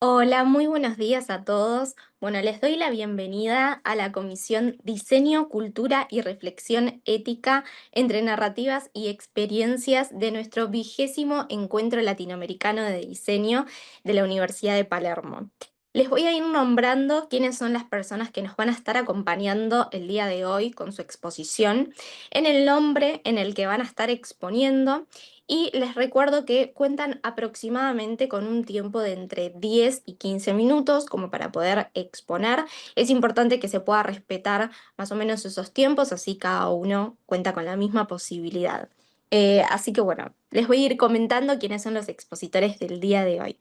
Hola, muy buenos días a todos. Bueno, les doy la bienvenida a la Comisión Diseño, Cultura y Reflexión Ética entre Narrativas y Experiencias de nuestro 20º Encuentro Latinoamericano de Diseño de la Universidad de Palermo. Les voy a ir nombrando quiénes son las personas que nos van a estar acompañando el día de hoy con su exposición, en el nombre en el que van a estar exponiendo y les recuerdo que cuentan aproximadamente con un tiempo de entre 10 y 15 minutos como para poder exponer. Es importante que se pueda respetar más o menos esos tiempos, así cada uno cuenta con la misma posibilidad. Así que bueno, les voy a ir comentando quiénes son los expositores del día de hoy.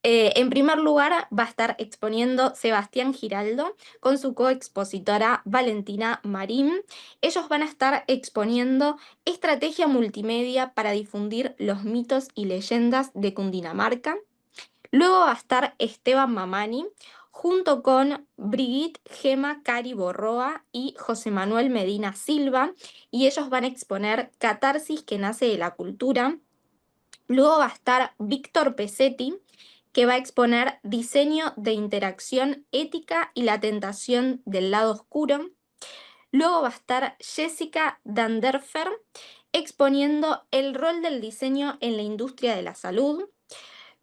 En primer lugar, va a estar exponiendo Sebastián Giraldo con su coexpositora Valentina Marín. Ellos van a estar exponiendo estrategia multimedia para difundir los mitos y leyendas de Cundinamarca. Luego va a estar Esteban Mamani junto con Brigitte Gema Cari Borroa y José Manuel Medina Silva, y ellos van a exponer Catarsis que nace de la cultura. Luego va a estar Víctor Pesetti, que va a exponer diseño de interacción ética y la tentación del lado oscuro. Luego va a estar Jessica Danderfer exponiendo el rol del diseño en la industria de la salud.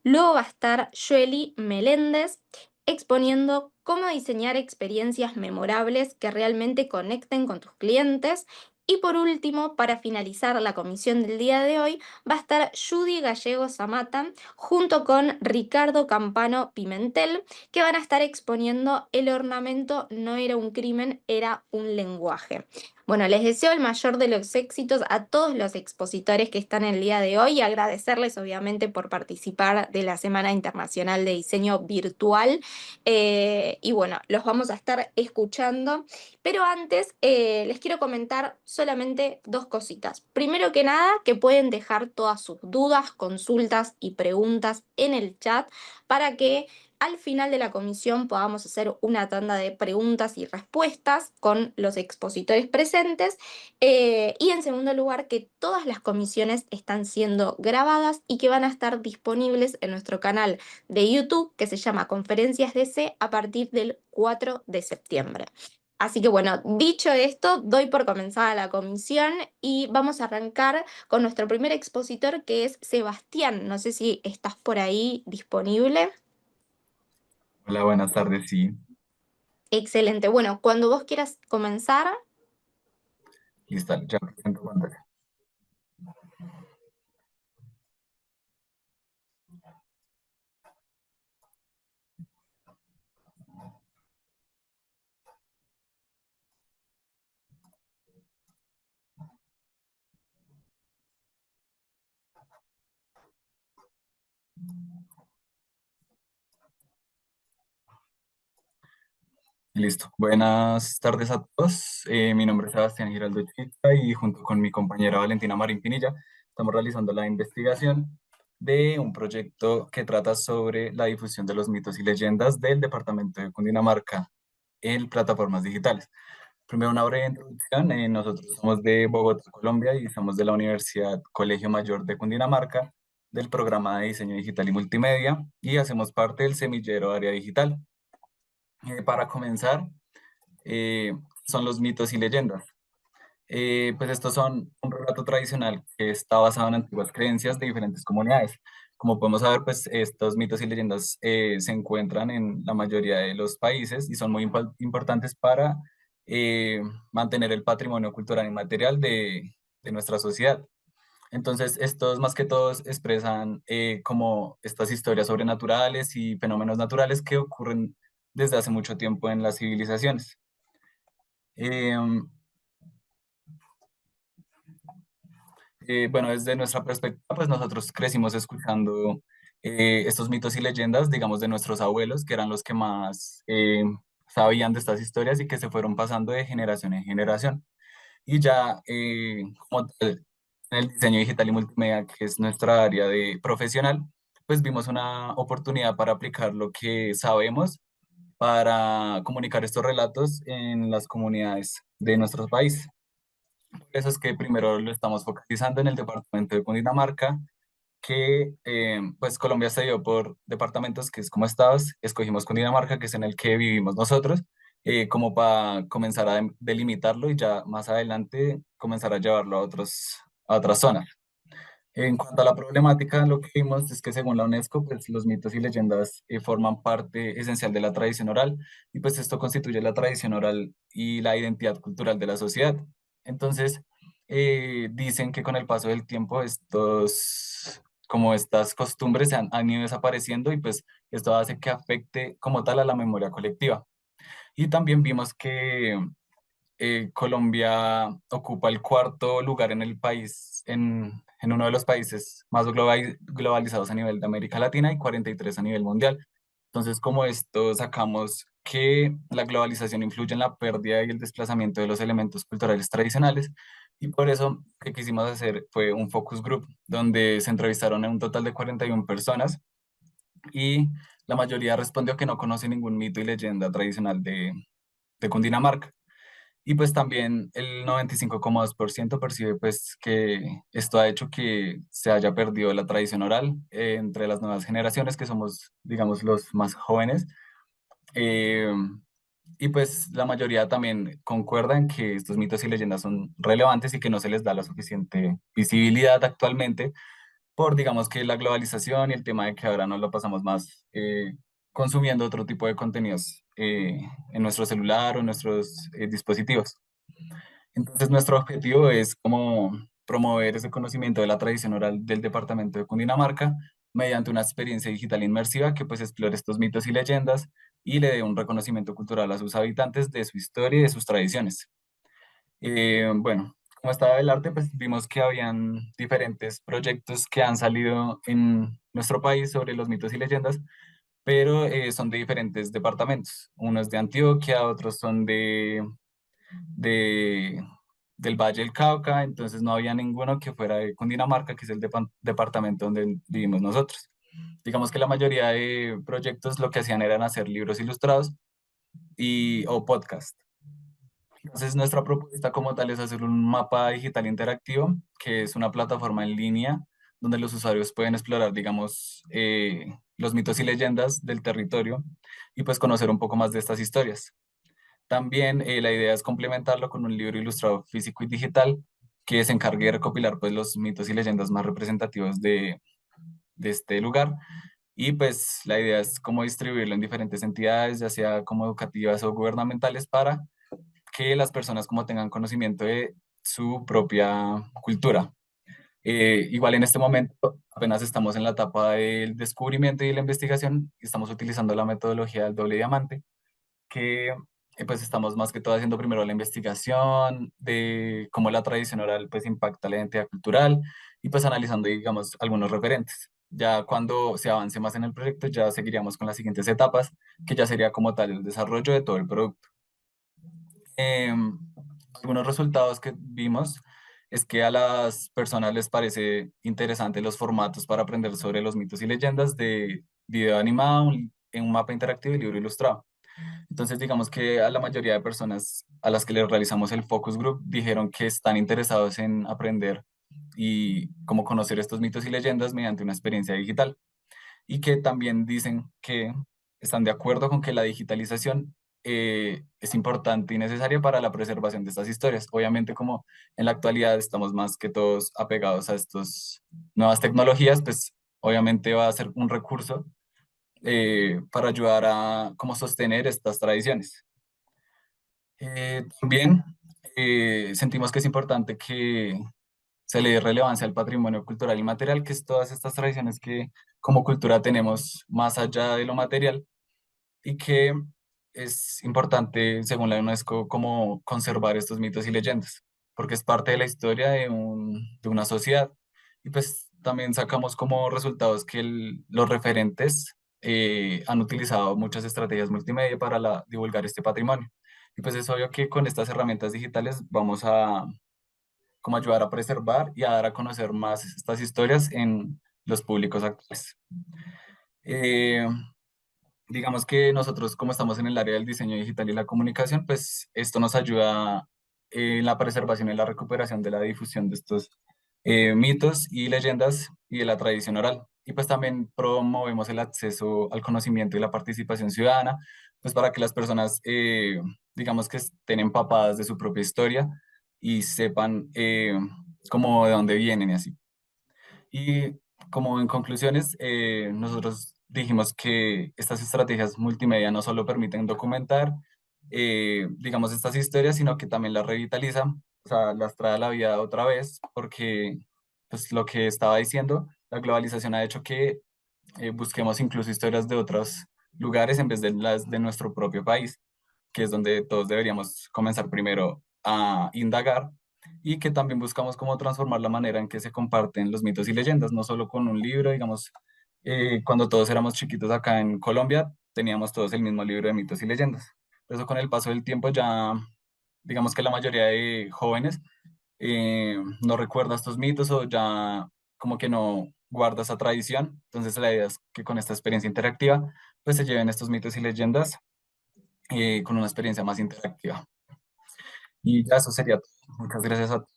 Luego va a estar Joely Meléndez exponiendo cómo diseñar experiencias memorables que realmente conecten con tus clientes. Y por último, para finalizar la comisión del día de hoy, va a estar Judy Gallego Zamata junto con Ricardo Campano Pimentel, que van a estar exponiendo el ornamento no era un crimen, era un lenguaje. Bueno, les deseo el mayor de los éxitos a todos los expositores que están el día de hoy y agradecerles obviamente por participar de la Semana Internacional de Diseño Virtual. Y bueno, los vamos a estar escuchando, pero antes les quiero comentar solamente dos cositas. Primero que nada, que pueden dejar todas sus dudas, consultas y preguntas en el chat para que al final de la comisión podamos hacer una tanda de preguntas y respuestas con los expositores presentes. Y en segundo lugar, que todas las comisiones están siendo grabadas y que van a estar disponibles en nuestro canal de YouTube, que se llama Conferencias DC, a partir del 4 de septiembre. Así que bueno, dicho esto, doy por comenzada la comisión y vamos a arrancar con nuestro primer expositor, que es Sebastián. No sé si estás por ahí disponible. Hola, buenas tardes, sí. Excelente. Bueno, cuando vos quieras comenzar. Listo, ya presento pantalla. Listo. Buenas tardes a todos. Mi nombre es Sebastián Giraldo Chica y junto con mi compañera Valentina Marín Pinilla estamos realizando la investigación de un proyecto que trata sobre la difusión de los mitos y leyendas del departamento de Cundinamarca en plataformas digitales. Primero una breve introducción. Nosotros somos de Bogotá, Colombia, y somos de la Universidad Colegio Mayor de Cundinamarca, del programa de diseño digital y multimedia, y hacemos parte del semillero Área Digital. Para comenzar, eh, son los mitos y leyendas. Pues estos son un relato tradicional que está basado en antiguas creencias de diferentes comunidades. Como podemos saber, pues estos mitos y leyendas se encuentran en la mayoría de los países y son muy importantes para eh, mantener el patrimonio cultural y material de nuestra sociedad. Entonces, estos más que todos expresan como estas historias sobrenaturales y fenómenos naturales que ocurren desde hace mucho tiempo en las civilizaciones. Em, bueno, desde nuestra perspectiva, pues nosotros crecimos escuchando estos mitos y leyendas, digamos, de nuestros abuelos, que eran los que más sabían de estas historias y que se fueron pasando de generación en generación. Y ya como tal, en el diseño digital y multimedia, que es nuestra área de profesional, pues vimos una oportunidad para aplicar lo que sabemos para comunicar estos relatos en las comunidades de nuestro país. Por eso es que primero lo estamos focalizando en el departamento de Cundinamarca, que pues Colombia se dio por departamentos, que es como estados, escogimos Cundinamarca, que es en el que vivimos nosotros, como para comenzar a delimitarlo y ya más adelante comenzar a llevarlo a otras zonas. En cuanto a la problemática, lo que vimos es que según la UNESCO, pues los mitos y leyendas forman parte esencial de la tradición oral y pues esto constituye la tradición oral y la identidad cultural de la sociedad. Entonces, dicen que con el paso del tiempo como estas costumbres han ido desapareciendo y pues esto hace que afecte como tal a la memoria colectiva. Y también vimos que Colombia ocupa el cuarto lugar en el país, en uno de los países más globalizados a nivel de América Latina y 43 a nivel mundial. Entonces, como esto, sacamos que la globalización influye en la pérdida y el desplazamiento de los elementos culturales tradicionales y por eso lo que quisimos hacer fue un focus group donde se entrevistaron a un total de 41 personas y la mayoría respondió que no conoce ningún mito y leyenda tradicional de Cundinamarca. Y pues también el 95,2% percibe pues que esto ha hecho que se haya perdido la tradición oral entre las nuevas generaciones, que somos, digamos, los más jóvenes. Eh, y pues la mayoría también concuerda en que estos mitos y leyendas son relevantes y que no se les da la suficiente visibilidad actualmente por, digamos, que la globalización y el tema de que ahora nos lo pasamos más consumiendo otro tipo de contenidos en nuestro celular o en nuestros dispositivos. Entonces, nuestro objetivo es como promover ese conocimiento de la tradición oral del departamento de Cundinamarca mediante una experiencia digital inmersiva que pues explore estos mitos y leyendas y le dé un reconocimiento cultural a sus habitantes de su historia y de sus tradiciones. Bueno, como estaba el arte, pues vimos que habían diferentes proyectos que han salido en nuestro país sobre los mitos y leyendas, pero son de diferentes departamentos. Unos de Antioquia, otros son de, del Valle del Cauca, entonces no había ninguno que fuera de Cundinamarca, que es el departamento donde vivimos nosotros. Digamos que la mayoría de proyectos lo que hacían eran hacer libros ilustrados o podcast. Entonces nuestra propuesta como tal es hacer un mapa digital interactivo, que es una plataforma en línea donde los usuarios pueden explorar, digamos, los mitos y leyendas del territorio y pues conocer un poco más de estas historias. También la idea es complementarlo con un libro ilustrado físico y digital que se encargue de recopilar pues, los mitos y leyendas más representativos de este lugar. Y pues la idea es cómo distribuirlo en diferentes entidades, ya sea como educativas o gubernamentales, para que las personas como tengan conocimiento de su propia cultura. Igual en este momento apenas estamos en la etapa del descubrimiento y la investigación y estamos utilizando la metodología del doble diamante que pues estamos más que todo haciendo primero la investigación de cómo la tradición oral pues impacta la identidad cultural y pues analizando digamos algunos referentes. Ya cuando se avance más en el proyecto ya seguiríamos con las siguientes etapas, que ya sería como tal el desarrollo de todo el producto. Algunos resultados que vimos es que a las personas les parece interesante los formatos para aprender sobre los mitos y leyendas de video animado, en un mapa interactivo y libro ilustrado. Entonces, digamos que a la mayoría de personas a las que les realizamos el focus group dijeron que están interesados en aprender y cómo conocer estos mitos y leyendas mediante una experiencia digital. Y que también dicen que están de acuerdo con que la digitalización es importante y necesaria para la preservación de estas historias. Obviamente, como en la actualidad estamos más que todos apegados a estas nuevas tecnologías, pues obviamente va a ser un recurso para ayudar a como sostener estas tradiciones. También sentimos que es importante que se le dé relevancia al patrimonio cultural y material, que es todas estas tradiciones que como cultura tenemos más allá de lo material y que es importante, según la UNESCO, como conservar estos mitos y leyendas, porque es parte de la historia de una sociedad. Y pues también sacamos como resultados que los referentes han utilizado muchas estrategias multimedia para divulgar este patrimonio. Y pues es obvio que con estas herramientas digitales vamos a como ayudar a preservar y a dar a conocer más estas historias en los públicos actuales. Eh, digamos que nosotros, como estamos en el área del diseño digital y la comunicación, pues esto nos ayuda en la preservación y la recuperación de la difusión de estos mitos y leyendas y de la tradición oral. Y pues también promovemos el acceso al conocimiento y la participación ciudadana, pues para que las personas, digamos que estén empapadas de su propia historia y sepan cómo de dónde vienen y así. Y como en conclusiones, nosotros dijimos que estas estrategias multimedia no solo permiten documentar, digamos, estas historias, sino que también las revitalizan, o sea, las trae a la vida otra vez, porque, pues, lo que estaba diciendo, la globalización ha hecho que busquemos incluso historias de otros lugares en vez de las de nuestro propio país, que es donde todos deberíamos comenzar primero a indagar y que también buscamos cómo transformar la manera en que se comparten los mitos y leyendas, no solo con un libro, digamos, cuando todos éramos chiquitos acá en Colombia, teníamos todos el mismo libro de mitos y leyendas. Por eso con el paso del tiempo ya, digamos que la mayoría de jóvenes no recuerda estos mitos o ya como que no guarda esa tradición. Entonces la idea es que con esta experiencia interactiva, pues se lleven estos mitos y leyendas con una experiencia más interactiva. Y ya eso sería todo. Muchas gracias a todos.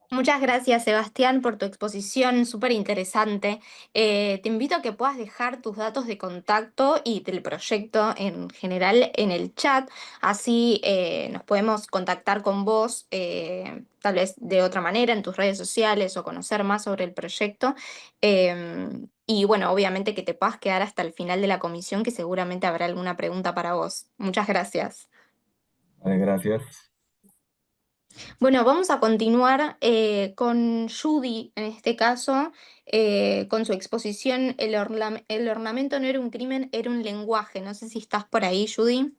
Muchas gracias, Sebastián, por tu exposición, súper interesante. Te invito a que puedas dejar tus datos de contacto y del proyecto en general en el chat, así nos podemos contactar con vos, tal vez de otra manera en tus redes sociales o conocer más sobre el proyecto. Y bueno, obviamente que te puedas quedar hasta el final de la comisión, que seguramente habrá alguna pregunta para vos. Muchas gracias. Vale, gracias. Bueno, vamos a continuar con Judy, en este caso, con su exposición El ornamento no era un crimen, era un lenguaje. No sé si estás por ahí, Judy.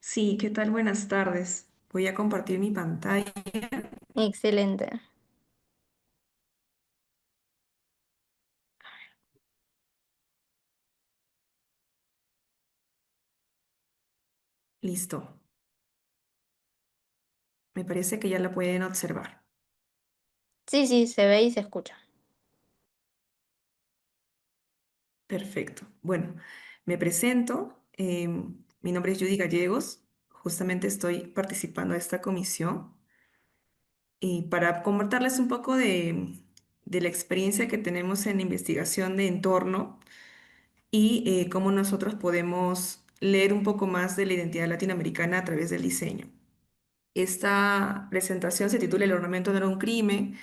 Sí, ¿qué tal? Buenas tardes. Voy a compartir mi pantalla. Excelente. Listo. Me parece que ya la pueden observar. Sí, sí, se ve y se escucha. Perfecto. Bueno, me presento. Mi nombre es Judy Gallegos. Justamente estoy participando de esta comisión y para comentarles un poco de la experiencia que tenemos en investigación de entorno y cómo nosotros podemos leer un poco más de la identidad latinoamericana a través del diseño. Esta presentación se titula El ornamento no era un crimen,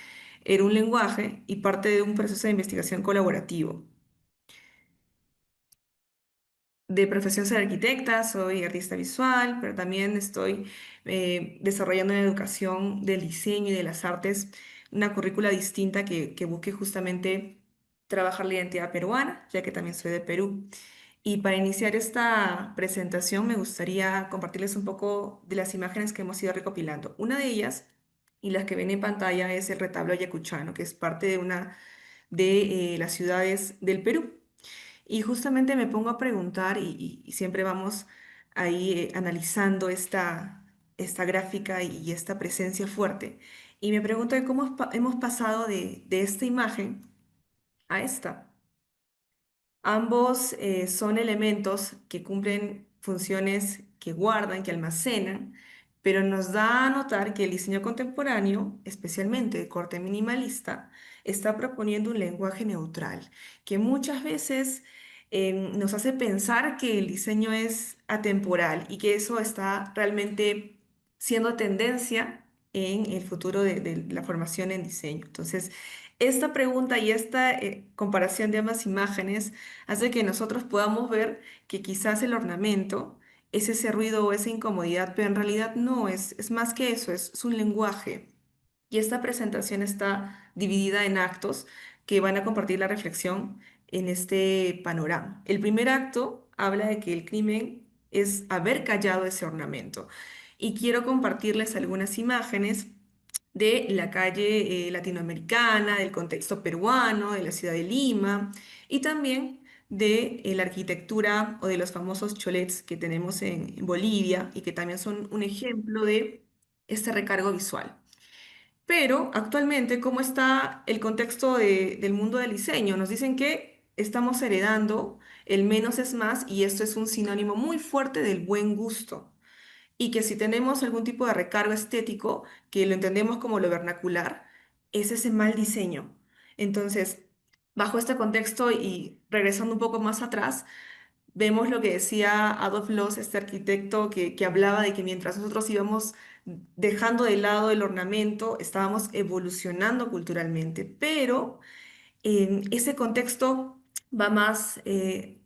era un lenguaje y parte de un proceso de investigación colaborativo. De profesión soy arquitecta, soy artista visual, pero también estoy desarrollando en educación del diseño y de las artes una currícula distinta que busque justamente trabajar la identidad peruana, ya que también soy de Perú. Y para iniciar esta presentación me gustaría compartirles un poco de las imágenes que hemos ido recopilando. Una de ellas, y las que ven en pantalla, es el retablo ayacuchano, que es parte de una de las ciudades del Perú. Y justamente me pongo a preguntar y siempre vamos ahí analizando esta gráfica y esta presencia fuerte. Y me pregunto de cómo hemos pasado de esta imagen a esta. Ambos son elementos que cumplen funciones que guardan, que almacenan, pero nos da a notar que el diseño contemporáneo, especialmente de corte minimalista, está proponiendo un lenguaje neutral, que muchas veces nos hace pensar que el diseño es atemporal y que eso está realmente siendo tendencia en el futuro de la formación en diseño. Entonces, esta pregunta y esta comparación de ambas imágenes hace que nosotros podamos ver que quizás el ornamento es ese ruido o esa incomodidad, pero en realidad no, es más que eso, es un lenguaje. Y esta presentación está dividida en actos que van a compartir la reflexión en este panorama. El primer acto habla de que el crimen es haber callado ese ornamento. Y quiero compartirles algunas imágenes de la calle latinoamericana, del contexto peruano, de la ciudad de Lima y también de la arquitectura o de los famosos cholets que tenemos en Bolivia y que también son un ejemplo de este recargo visual. Pero actualmente, ¿cómo está el contexto del mundo del diseño? Nos dicen que estamos heredando el menos es más y esto es un sinónimo muy fuerte del buen gusto. Y que si tenemos algún tipo de recargo estético, que lo entendemos como lo vernacular, es ese mal diseño. Entonces, bajo este contexto y regresando un poco más atrás, vemos lo que decía Adolf Loos, este arquitecto que hablaba de que mientras nosotros íbamos dejando de lado el ornamento, estábamos evolucionando culturalmente, pero ese contexto va más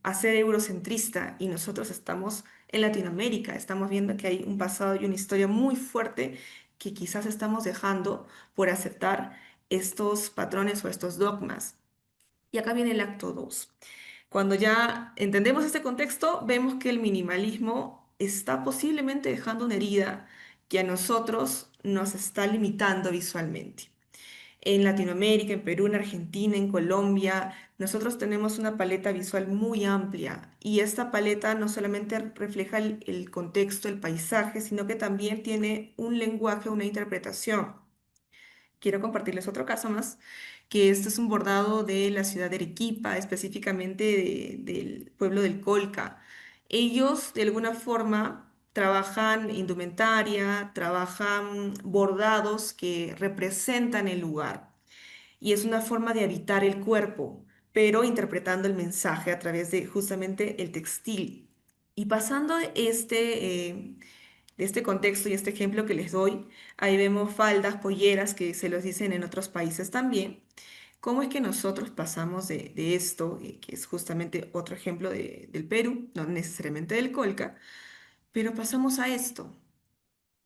a ser eurocentrista y nosotros estamos en Latinoamérica, estamos viendo que hay un pasado y una historia muy fuerte que quizás estamos dejando por aceptar estos patrones o estos dogmas. Y acá viene el acto 2. Cuando ya entendemos este contexto, vemos que el minimalismo está posiblemente dejando una herida que a nosotros nos está limitando visualmente. En Latinoamérica, en Perú, en Argentina, en Colombia, nosotros tenemos una paleta visual muy amplia y esta paleta no solamente refleja el contexto, el paisaje, sino que también tiene un lenguaje, una interpretación. Quiero compartirles otro caso más, que este es un bordado de la ciudad de Arequipa, específicamente del pueblo del Colca. Ellos, de alguna forma, trabajan indumentaria, trabajan bordados que representan el lugar y es una forma de habitar el cuerpo, pero interpretando el mensaje a través de justamente el textil. Y pasando de este contexto y este ejemplo que les doy, ahí vemos faldas, polleras que se los dicen en otros países también. ¿Cómo es que nosotros pasamos de esto, que es justamente otro ejemplo del Perú, no necesariamente del Colca, pero pasamos a esto?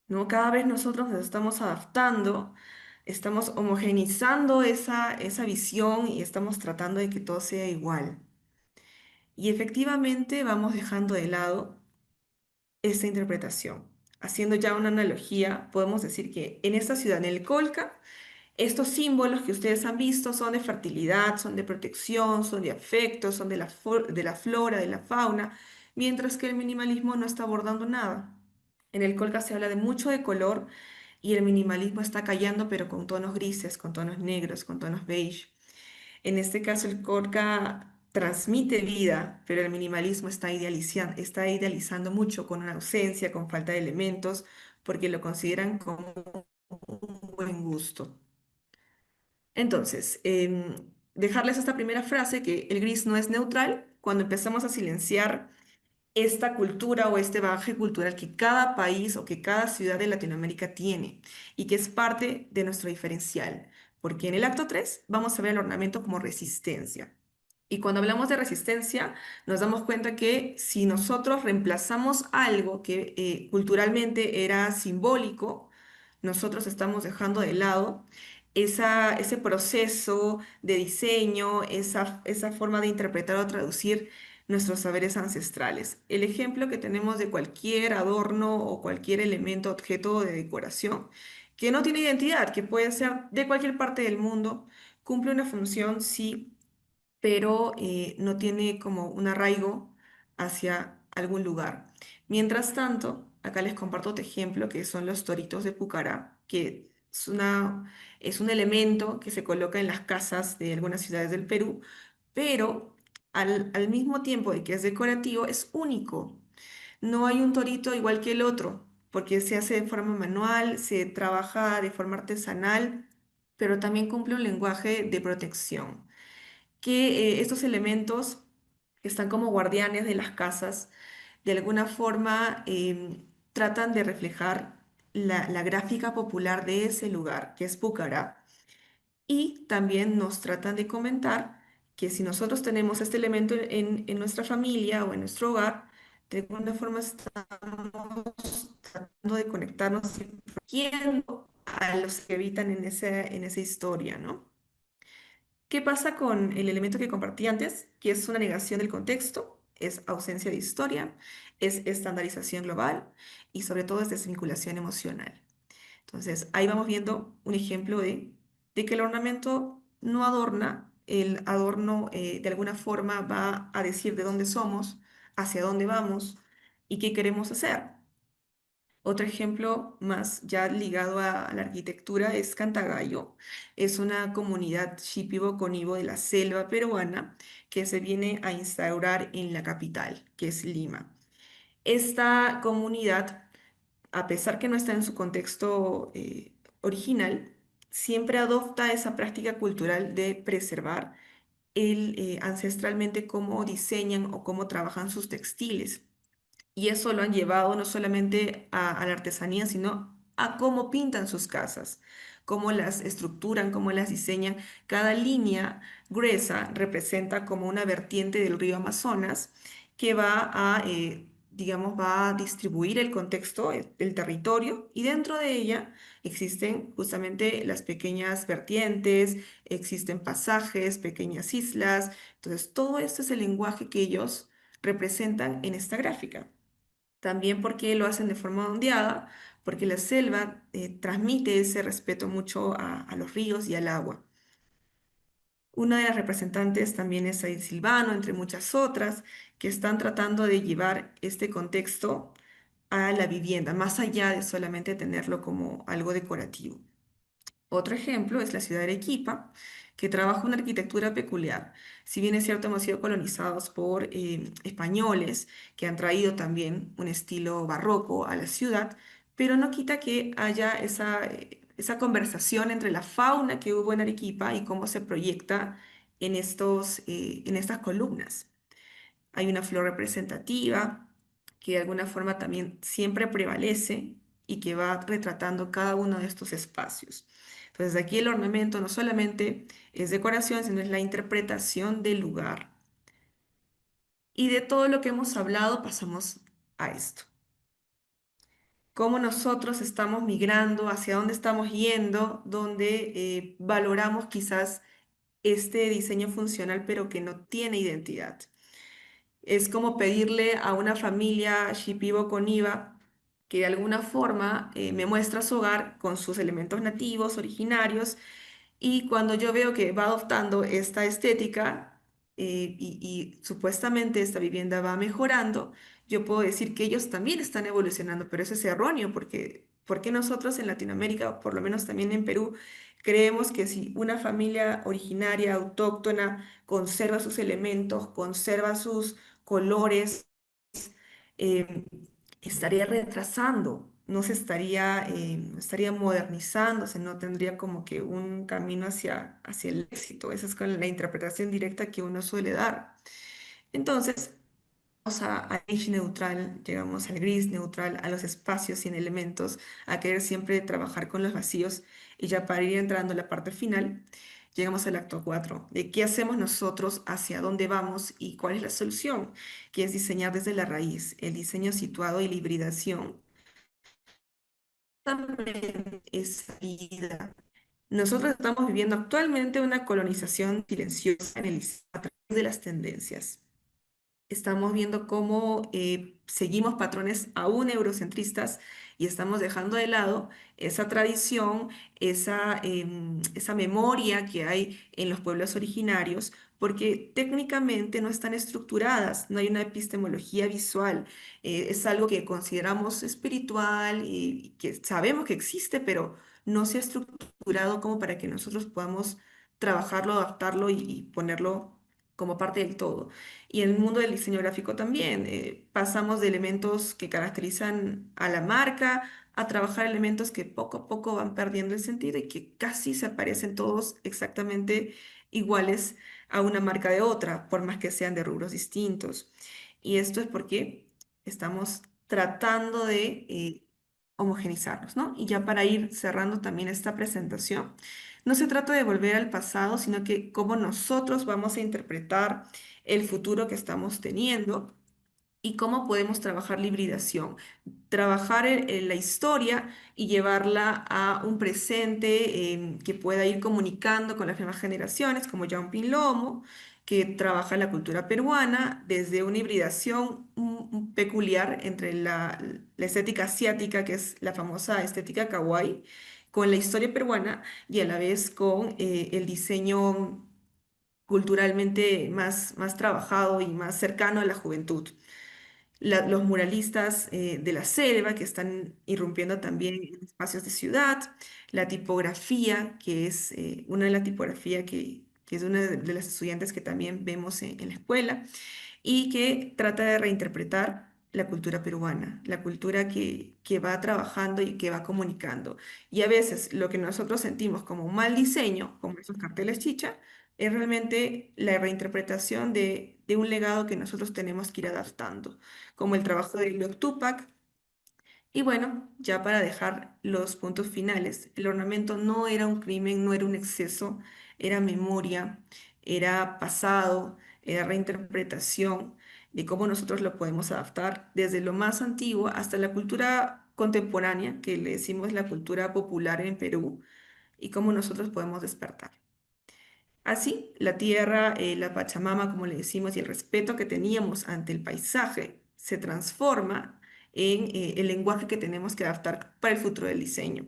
¿No? Cada vez nosotros nos estamos adaptando, estamos homogeneizando esa visión y estamos tratando de que todo sea igual. Y efectivamente vamos dejando de lado esta interpretación. Haciendo ya una analogía, podemos decir que en esta ciudad, en el Colca, estos símbolos que ustedes han visto son de fertilidad, son de protección, son de afecto, son de la flora, de la fauna, mientras que el minimalismo no está abordando nada. En el Colca se habla de mucho de color y el minimalismo está callando, pero con tonos grises, con tonos negros, con tonos beige. En este caso, el Colca transmite vida, pero el minimalismo está idealizando mucho, con una ausencia, con falta de elementos, porque lo consideran como un buen gusto. Entonces, dejarles esta primera frase, que el gris no es neutral, cuando empezamos a silenciar esta cultura o este bagaje cultural que cada país o que cada ciudad de Latinoamérica tiene y que es parte de nuestro diferencial. Porque en el acto 3 vamos a ver el ornamento como resistencia. Y cuando hablamos de resistencia, nos damos cuenta que si nosotros reemplazamos algo que culturalmente era simbólico, nosotros estamos dejando de lado ese proceso de diseño, esa forma de interpretar o traducir nuestros saberes ancestrales. El ejemplo que tenemos de cualquier adorno o cualquier elemento, objeto de decoración que no tiene identidad, que puede ser de cualquier parte del mundo, cumple una función, sí, pero no tiene como un arraigo hacia algún lugar. Mientras tanto, acá les comparto otro ejemplo que son los toritos de Pucará, que es un elemento que se coloca en las casas de algunas ciudades del Perú, pero al mismo tiempo de que es decorativo, es único. No hay un torito igual que el otro, porque se hace de forma manual, se trabaja de forma artesanal, pero también cumple un lenguaje de protección que estos elementos que están como guardianes de las casas, de alguna forma tratan de reflejar la gráfica popular de ese lugar, que es Pucará. Y también nos tratan de comentar que si nosotros tenemos este elemento en nuestra familia o en nuestro hogar, de alguna forma estamos tratando de conectarnos y protegiendo a los que habitan en esa historia, ¿no? ¿Qué pasa con el elemento que compartí antes? Que es una negación del contexto, es ausencia de historia, es estandarización global y sobre todo es desvinculación emocional. Entonces, ahí vamos viendo un ejemplo de que el ornamento no adorna, el adorno de alguna forma va a decir de dónde somos, hacia dónde vamos y qué queremos hacer. Otro ejemplo más ya ligado a la arquitectura es Cantagallo. Es una comunidad shipibo-conibo de la selva peruana que se viene a instaurar en la capital, que es Lima. Esta comunidad, a pesar que no está en su contexto original, siempre adopta esa práctica cultural de preservar ancestralmente cómo diseñan o cómo trabajan sus textiles. Y eso lo han llevado no solamente a la artesanía, sino a cómo pintan sus casas, cómo las estructuran, cómo las diseñan. Cada línea gruesa representa como una vertiente del río Amazonas que va digamos, va a distribuir el contexto, el territorio, y dentro de ella existen justamente las pequeñas vertientes, existen pasajes, pequeñas islas. Entonces, todo esto es el lenguaje que ellos representan en esta gráfica. También porque lo hacen de forma ondeada, porque la selva transmite ese respeto mucho a los ríos y al agua. Una de las representantes también es Said Silvano, entre muchas otras, que están tratando de llevar este contexto a la vivienda, más allá de solamente tenerlo como algo decorativo. Otro ejemplo es la ciudad de Arequipa, que trabaja una arquitectura peculiar. Si bien es cierto, hemos sido colonizados por españoles que han traído también un estilo barroco a la ciudad, pero no quita que haya esa conversación entre la fauna que hubo en Arequipa y cómo se proyecta en estas columnas. Hay una flor representativa que de alguna forma también siempre prevalece y que va retratando cada uno de estos espacios. Entonces aquí el ornamento no solamente es decoración, sino es la interpretación del lugar. Y de todo lo que hemos hablado pasamos a esto. Cómo nosotros estamos migrando, hacia dónde estamos yendo, donde valoramos quizás este diseño funcional pero que no tiene identidad. Es como pedirle a una familia Shipibo con IVA que de alguna forma me muestra su hogar con sus elementos nativos, originarios, y cuando yo veo que va adoptando esta estética y supuestamente esta vivienda va mejorando, yo puedo decir que ellos también están evolucionando, pero eso es erróneo porque nosotros en Latinoamérica, o por lo menos también en Perú, creemos que si una familia originaria, autóctona, conserva sus elementos, conserva sus colores, eh, estaría retrasando, no se estaría, no estaría modernizándose, no tendría como que un camino hacia el éxito. Esa es con la interpretación directa que uno suele dar. Entonces, vamos a beige neutral, llegamos al gris neutral, a los espacios sin elementos, a querer siempre trabajar con los vacíos y ya para ir entrando a la parte final, llegamos al acto 4 de qué hacemos nosotros, hacia dónde vamos y cuál es la solución, que es diseñar desde la raíz, el diseño situado y la hibridación. También es vida. Nosotros estamos viviendo actualmente una colonización silenciosa en a través de las tendencias. Estamos viendo cómo seguimos patrones aún eurocentristas y estamos dejando de lado esa tradición, esa memoria que hay en los pueblos originarios, porque técnicamente no están estructuradas, no hay una epistemología visual, es algo que consideramos espiritual y que sabemos que existe, pero no se ha estructurado como para que nosotros podamos trabajarlo, adaptarlo y ponerlo como parte del todo. Y en el mundo del diseño gráfico también, pasamos de elementos que caracterizan a la marca a trabajar elementos que poco a poco van perdiendo el sentido y que casi se parecen todos exactamente iguales a una marca de otra, por más que sean de rubros distintos. Y esto es porque estamos tratando de homogenizarlos, ¿no? Y ya para ir cerrando también esta presentación, no se trata de volver al pasado, sino que cómo nosotros vamos a interpretar el futuro que estamos teniendo y cómo podemos trabajar la hibridación, trabajar en la historia y llevarla a un presente que pueda ir comunicando con las nuevas generaciones, como Jean Lomo, que trabaja la cultura peruana desde una hibridación peculiar entre la estética asiática, que es la famosa estética kawaii, con la historia peruana y a la vez con el diseño culturalmente más trabajado y más cercano a la juventud. los muralistas de la selva que están irrumpiendo también en espacios de ciudad, la tipografía, que es una de las tipografías que es una de las estudiantes que también vemos en la escuela y que trata de reinterpretar la cultura peruana, la cultura que va trabajando y que va comunicando. Y a veces lo que nosotros sentimos como un mal diseño, como esos carteles chicha, es realmente la reinterpretación de un legado que nosotros tenemos que ir adaptando, como el trabajo de Luke Tupac, y bueno, ya para dejar los puntos finales, el ornamento no era un crimen, no era un exceso, era memoria, era pasado, era reinterpretación de cómo nosotros lo podemos adaptar desde lo más antiguo hasta la cultura contemporánea, que le decimos la cultura popular en Perú, y cómo nosotros podemos despertar. Así, la tierra, la Pachamama, como le decimos, y el respeto que teníamos ante el paisaje se transforma en el lenguaje que tenemos que adaptar para el futuro del diseño.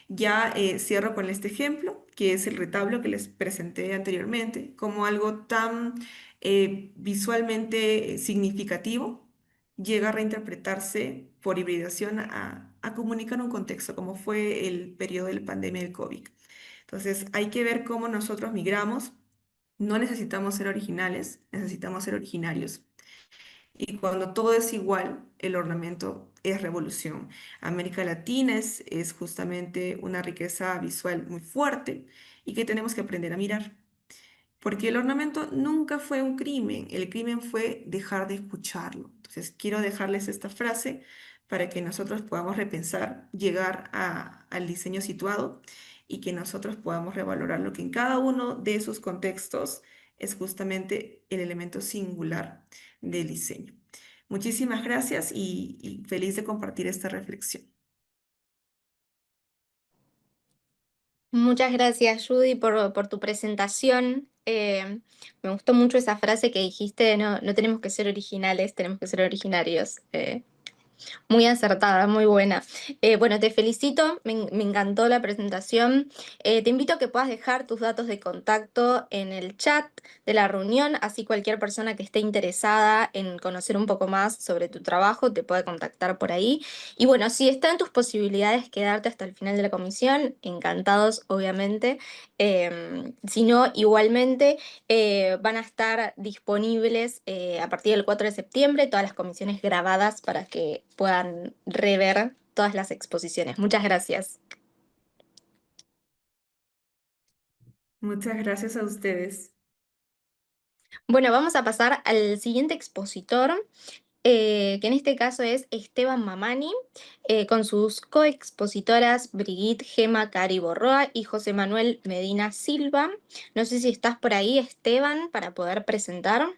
Ya cierro con este ejemplo, que es el retablo que les presenté anteriormente, como algo tan visualmente significativo, llega a reinterpretarse por hibridación a comunicar un contexto, como fue el periodo de la pandemia del COVID. Entonces, hay que ver cómo nosotros migramos. No necesitamos ser originales, necesitamos ser originarios. Y cuando todo es igual, el ornamento es revolución. América Latina es justamente una riqueza visual muy fuerte y que tenemos que aprender a mirar. Porque el ornamento nunca fue un crimen, el crimen fue dejar de escucharlo. Entonces, quiero dejarles esta frase para que nosotros podamos repensar, llegar al diseño situado y que nosotros podamos revalorar lo que en cada uno de esos contextos es justamente el elemento singular del diseño. Muchísimas gracias y feliz de compartir esta reflexión. Muchas gracias, Judy, por tu presentación. Me gustó mucho esa frase que dijiste, no, no tenemos que ser originales, tenemos que ser originarios. Muy acertada, muy buena. Bueno, te felicito, me encantó la presentación. Te invito a que puedas dejar tus datos de contacto en el chat de la reunión, así cualquier persona que esté interesada en conocer un poco más sobre tu trabajo te puede contactar por ahí. Y bueno, si está en tus posibilidades quedarte hasta el final de la comisión, encantados, obviamente. Si no, igualmente van a estar disponibles a partir del 4 de septiembre todas las comisiones grabadas para que puedan rever todas las exposiciones. Muchas gracias. Muchas gracias a ustedes. Bueno, vamos a pasar al siguiente expositor, que en este caso es Esteban Mamani, con sus coexpositoras Brigitte Gema Cari Borroa y José Manuel Medina Silva. No sé si estás por ahí, Esteban, para poder presentar.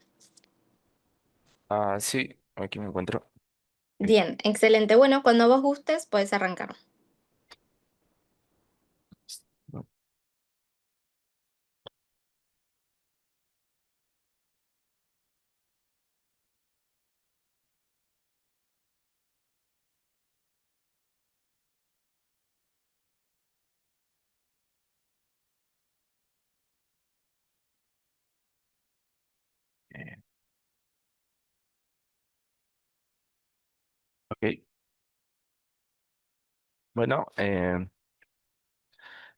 Sí, aquí me encuentro. Eh, Bien, excelente. Bueno, cuando vos gustes, puedes arrancar. no, eh, ok, bueno, ¿qué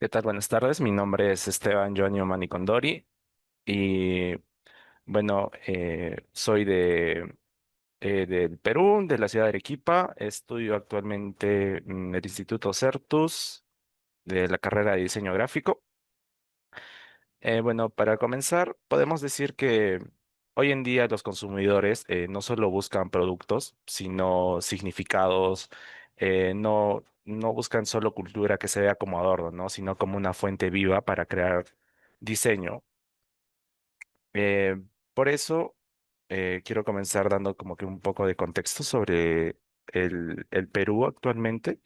tal? Buenas tardes. Mi nombre es Esteban Joanio Manicondori y bueno, soy del Perú, de la ciudad de Arequipa. Estudio actualmente en el Instituto Certus de la carrera de diseño gráfico. Bueno, para comenzar, podemos decir que hoy en día los consumidores no solo buscan productos, sino significados, no buscan solo cultura que se vea como adorno, ¿no? Sino como una fuente viva para crear diseño. Eh, por eso, quiero comenzar dando como que un poco de contexto sobre el Perú actualmente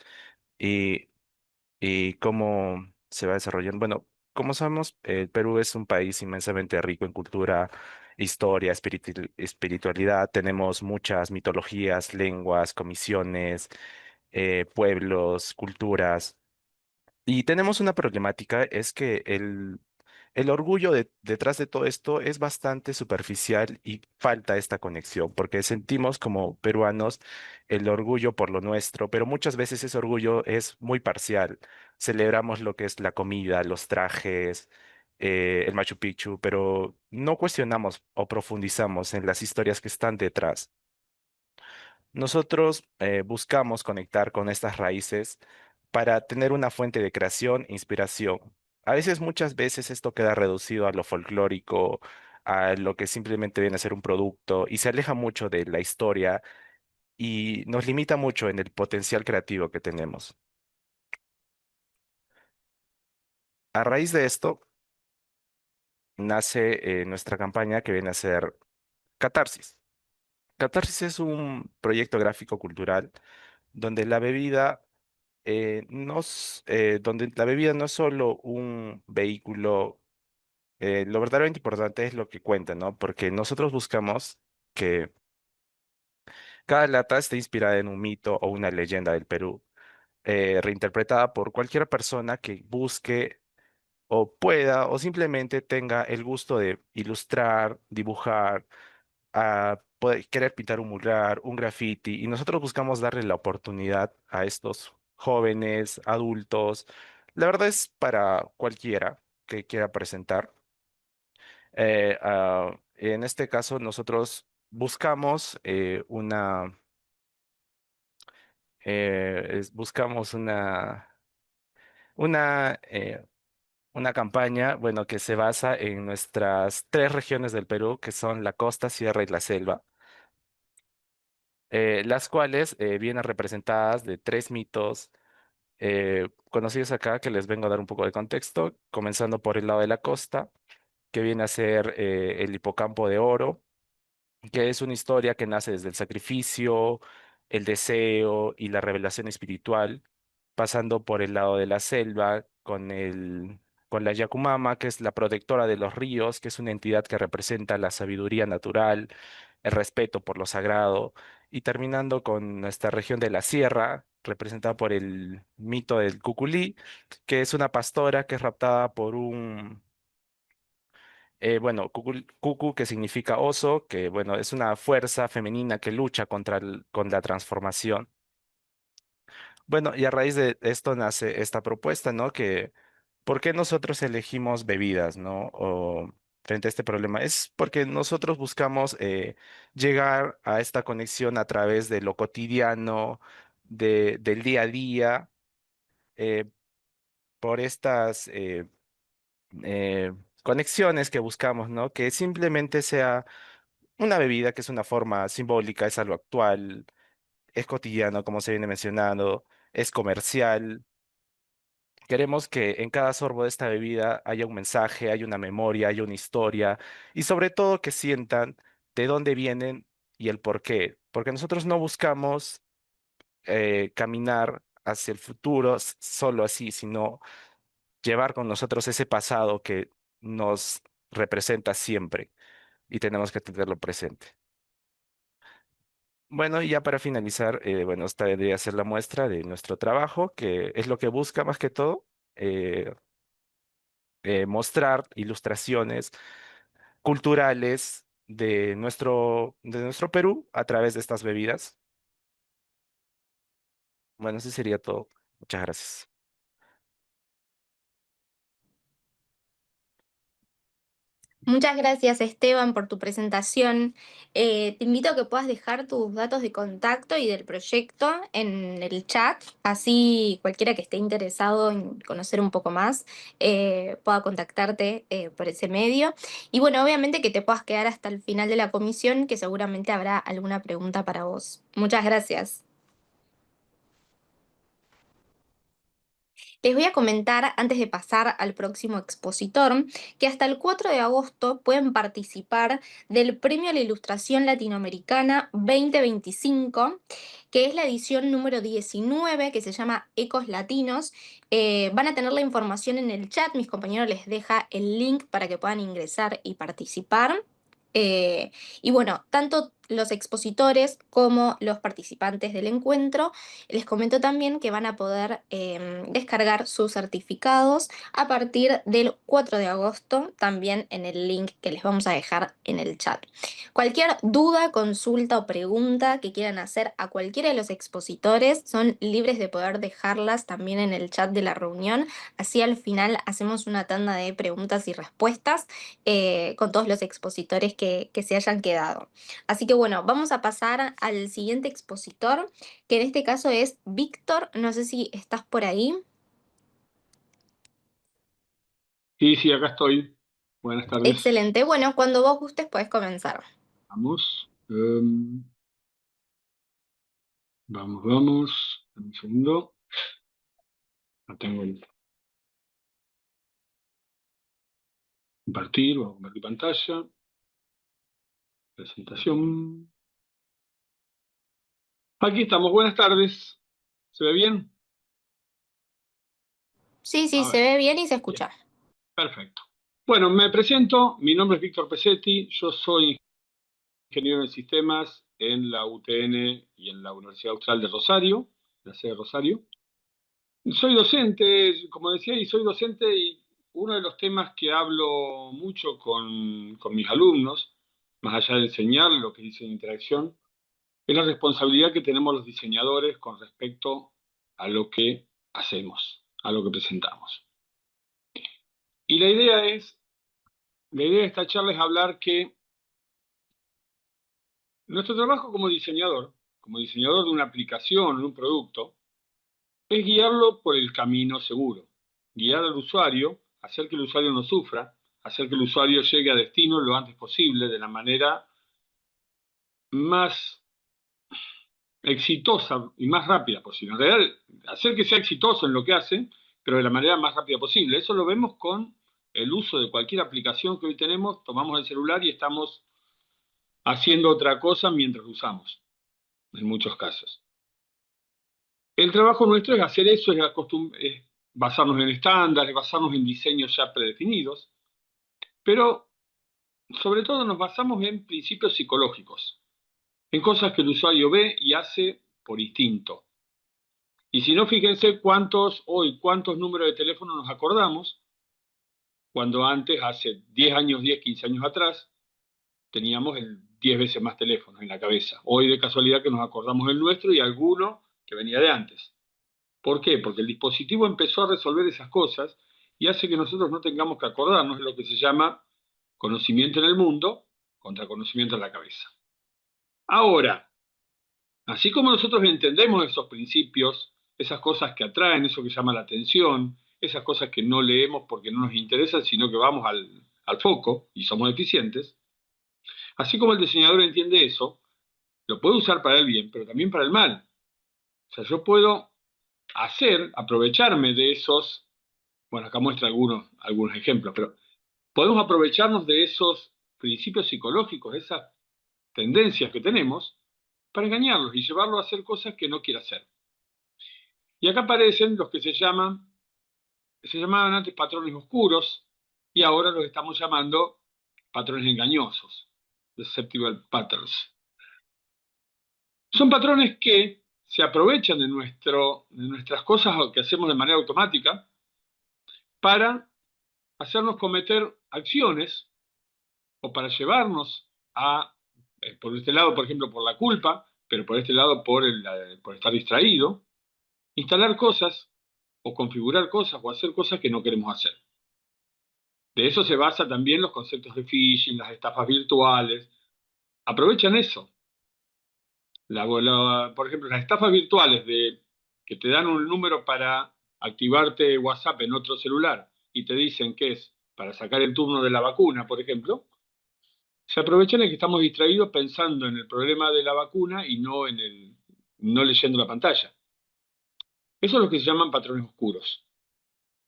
y cómo se va desarrollando. Bueno, como sabemos, el Perú es un país inmensamente rico en cultura, historia, espiritualidad. Tenemos muchas mitologías, lenguas, comisiones, pueblos, culturas. Y tenemos una problemática, es que el orgullo detrás de todo esto es bastante superficial y falta esta conexión, porque sentimos como peruanos el orgullo por lo nuestro, pero muchas veces ese orgullo es muy parcial. Celebramos lo que es la comida, los trajes, el Machu Picchu, pero no cuestionamos o profundizamos en las historias que están detrás. Nosotros buscamos conectar con estas raíces para tener una fuente de creación e inspiración. A veces, muchas veces, esto queda reducido a lo folclórico, a lo que simplemente viene a ser un producto y se aleja mucho de la historia y nos limita mucho en el potencial creativo que tenemos. A raíz de esto, nace nuestra campaña que viene a ser Catarsis. Catarsis es un proyecto gráfico cultural donde la bebida donde la bebida no es solo un vehículo, lo verdaderamente importante es lo que cuenta, ¿no? Porque nosotros buscamos que cada lata esté inspirada en un mito o una leyenda del Perú, reinterpretada por cualquier persona que busque o pueda o simplemente tenga el gusto de ilustrar, dibujar, querer pintar un mural, un graffiti, y nosotros buscamos darle la oportunidad a estos jóvenes, adultos. La verdad es para cualquiera que quiera presentar. En este caso, nosotros buscamos buscamos una, eh, una campaña, bueno, que se basa en nuestras tres regiones del Perú, que son la costa, sierra y la selva, las cuales vienen representadas de tres mitos conocidos acá, que les vengo a dar un poco de contexto, comenzando por el lado de la costa, que viene a ser el hipocampo de oro, que es una historia que nace desde el sacrificio, el deseo y la revelación espiritual, pasando por el lado de la selva con la Yakumama, que es la protectora de los ríos, que es una entidad que representa la sabiduría natural, el respeto por lo sagrado, y terminando con nuestra región de la sierra, representada por el mito del Cuculí, que es una pastora que es raptada por bueno, Cucu, que significa oso, que bueno, es una fuerza femenina que lucha con la transformación. Bueno, y a raíz de esto nace esta propuesta, ¿no? Que, ¿por qué nosotros elegimos bebidas, ¿no? O frente a este problema. Es porque nosotros buscamos llegar a esta conexión a través de lo cotidiano, del día a día, eh, por estas eh, conexiones que buscamos, ¿no? Que simplemente sea una bebida que es una forma simbólica, es algo actual, es cotidiano, como se viene mencionando, es comercial. Queremos que en cada sorbo de esta bebida haya un mensaje, haya una memoria, haya una historia y sobre todo que sientan de dónde vienen y el por qué. Porque nosotros no buscamos caminar hacia el futuro solo así, sino llevar con nosotros ese pasado que nos representa siempre y tenemos que tenerlo presente. Bueno, y ya para finalizar, bueno, esta debería ser la muestra de nuestro trabajo, que es lo que busca más que todo, eh, mostrar ilustraciones culturales de nuestro Perú a través de estas bebidas. Bueno, eso sería todo. Muchas gracias. Muchas gracias, Esteban, por tu presentación. Te invito a que puedas dejar tus datos de contacto y del proyecto en el chat, así cualquiera que esté interesado en conocer un poco más pueda contactarte por ese medio. Y bueno, obviamente que te puedas quedar hasta el final de la comisión, que seguramente habrá alguna pregunta para vos. Muchas gracias. Les voy a comentar, antes de pasar al próximo expositor, que hasta el 4 de agosto pueden participar del Premio a la Ilustración Latinoamericana 2025, que es la edición número 19, que se llama Ecos Latinos. Van a tener la información en el chat, mis compañeros les deja el link para que puedan ingresar y participar. Y bueno, tanto los expositores como los participantes del encuentro. Les comento también que van a poder descargar sus certificados a partir del 4 de agosto, también en el link que les vamos a dejar en el chat. Cualquier duda, consulta o pregunta que quieran hacer a cualquiera de los expositores son libres de poder dejarlas también en el chat de la reunión. Así al final hacemos una tanda de preguntas y respuestas con todos los expositores que se hayan quedado. Así que bueno, vamos a pasar al siguiente expositor, que en este caso es Víctor. No sé si estás por ahí. Sí, sí, acá estoy. Buenas tardes. Excelente. Bueno, cuando vos gustes podés comenzar. Vamos. Vamos. Dame un segundo. No tengo el compartir. Vamos a compartir pantalla. Presentación. Aquí estamos. Buenas tardes. ¿Se ve bien? Sí, sí, A se ver. ve bien y se Bien. escucha. Perfecto. Bueno, me presento. Mi nombre es Víctor Pesetti. Yo soy ingeniero en sistemas en la UTN y en la Universidad Austral de Rosario, la sede de Rosario. Soy docente, como decía, y soy docente y uno de los temas que hablo mucho con mis alumnos, más allá de enseñar lo que dice interacción, es la responsabilidad que tenemos los diseñadores con respecto a lo que hacemos, a lo que presentamos. Y la idea de esta charla es hablar que nuestro trabajo como diseñador de una aplicación, de un producto, es guiarlo por el camino seguro, guiar al usuario, hacer que el usuario no sufra, hacer que el usuario llegue a destino lo antes posible, de la manera más exitosa y más rápida posible. En realidad, hacer que sea exitoso en lo que hace, pero de la manera más rápida posible. Eso lo vemos con el uso de cualquier aplicación que hoy tenemos, tomamos el celular y estamos haciendo otra cosa mientras lo usamos, en muchos casos. El trabajo nuestro es hacer eso, es basarnos en estándares, basarnos en diseños ya predefinidos, pero sobre todo nos basamos en principios psicológicos, en cosas que el usuario ve y hace por instinto. Y si no, fíjense cuántos números de teléfono nos acordamos, cuando antes, hace 10 años, 10, 15 años atrás, teníamos 10 veces más teléfonos en la cabeza. Hoy de casualidad que nos acordamos el nuestro y alguno que venía de antes. ¿Por qué? Porque el dispositivo empezó a resolver esas cosas y hace que nosotros no tengamos que acordarnos de lo que se llama conocimiento en el mundo contra conocimiento en la cabeza. Ahora, así como nosotros entendemos esos principios, esas cosas que atraen, eso que llama la atención, esas cosas que no leemos porque no nos interesan, sino que vamos al foco y somos eficientes, así como el diseñador entiende eso, lo puede usar para el bien, pero también para el mal. O sea, yo puedo aprovecharme de esos, bueno, acá muestra algunos ejemplos, pero podemos aprovecharnos de esos principios psicológicos, esas tendencias que tenemos, para engañarlos y llevarlos a hacer cosas que no quiere hacer. Y acá aparecen los que se llamaban antes patrones oscuros, y ahora los estamos llamando patrones engañosos, deceptive patterns. Son patrones que se aprovechan de nuestras cosas que hacemos de manera automática para hacernos cometer acciones o para llevarnos por este lado, por ejemplo, por la culpa, pero por este lado por estar distraído, instalar cosas o configurar cosas o hacer cosas que no queremos hacer. De eso se basa también los conceptos de phishing, las estafas virtuales. Aprovechan eso. Por ejemplo, las estafas virtuales que te dan un número para activarte WhatsApp en otro celular y te dicen que es para sacar el turno de la vacuna, por ejemplo, se aprovechan en que estamos distraídos pensando en el problema de la vacuna y no leyendo la pantalla. Eso es lo que se llaman patrones oscuros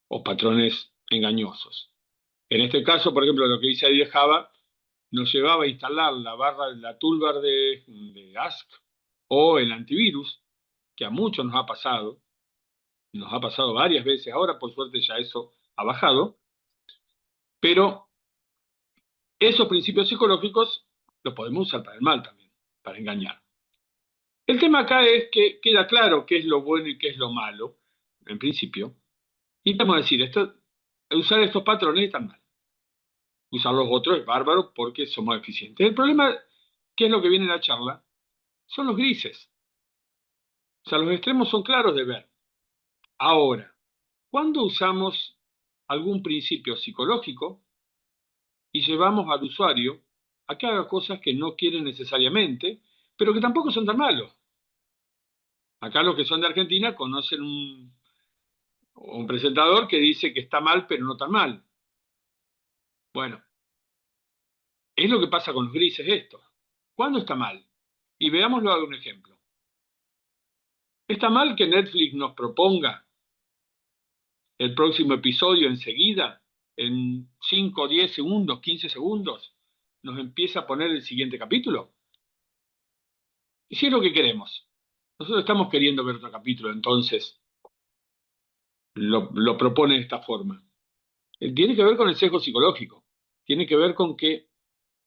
o patrones engañosos. En este caso, por ejemplo, lo que dice ahí de Java, nos llevaba a instalar la toolbar de Ask o el antivirus, que a muchos nos ha pasado varias veces, ahora por suerte ya eso ha bajado, pero esos principios psicológicos los podemos usar para el mal también. para engañar. El tema acá es que queda claro qué es lo bueno y qué es lo malo, en principio. Y vamos a decir, usar estos patrones está mal. Usar los otros es bárbaro porque somos eficientes. El problema, que es lo que viene en la charla, son los grises. O sea, los extremos son claros de ver. Ahora, ¿cuándo usamos algún principio psicológico y llevamos al usuario a que haga cosas que no quiere necesariamente, pero que tampoco son tan malos? Acá los que son de Argentina conocen un presentador que dice que está mal, pero no tan mal. Bueno, es lo que pasa con los grises estos. ¿Cuándo está mal? Y veámoslo a un ejemplo. ¿Está mal que Netflix nos proponga el próximo episodio enseguida, en 5, 10 segundos, 15 segundos, nos empieza a poner el siguiente capítulo? Y si es lo que queremos. Nosotros estamos queriendo ver otro capítulo, entonces lo propone de esta forma. Tiene que ver con el sesgo psicológico. Tiene que ver con que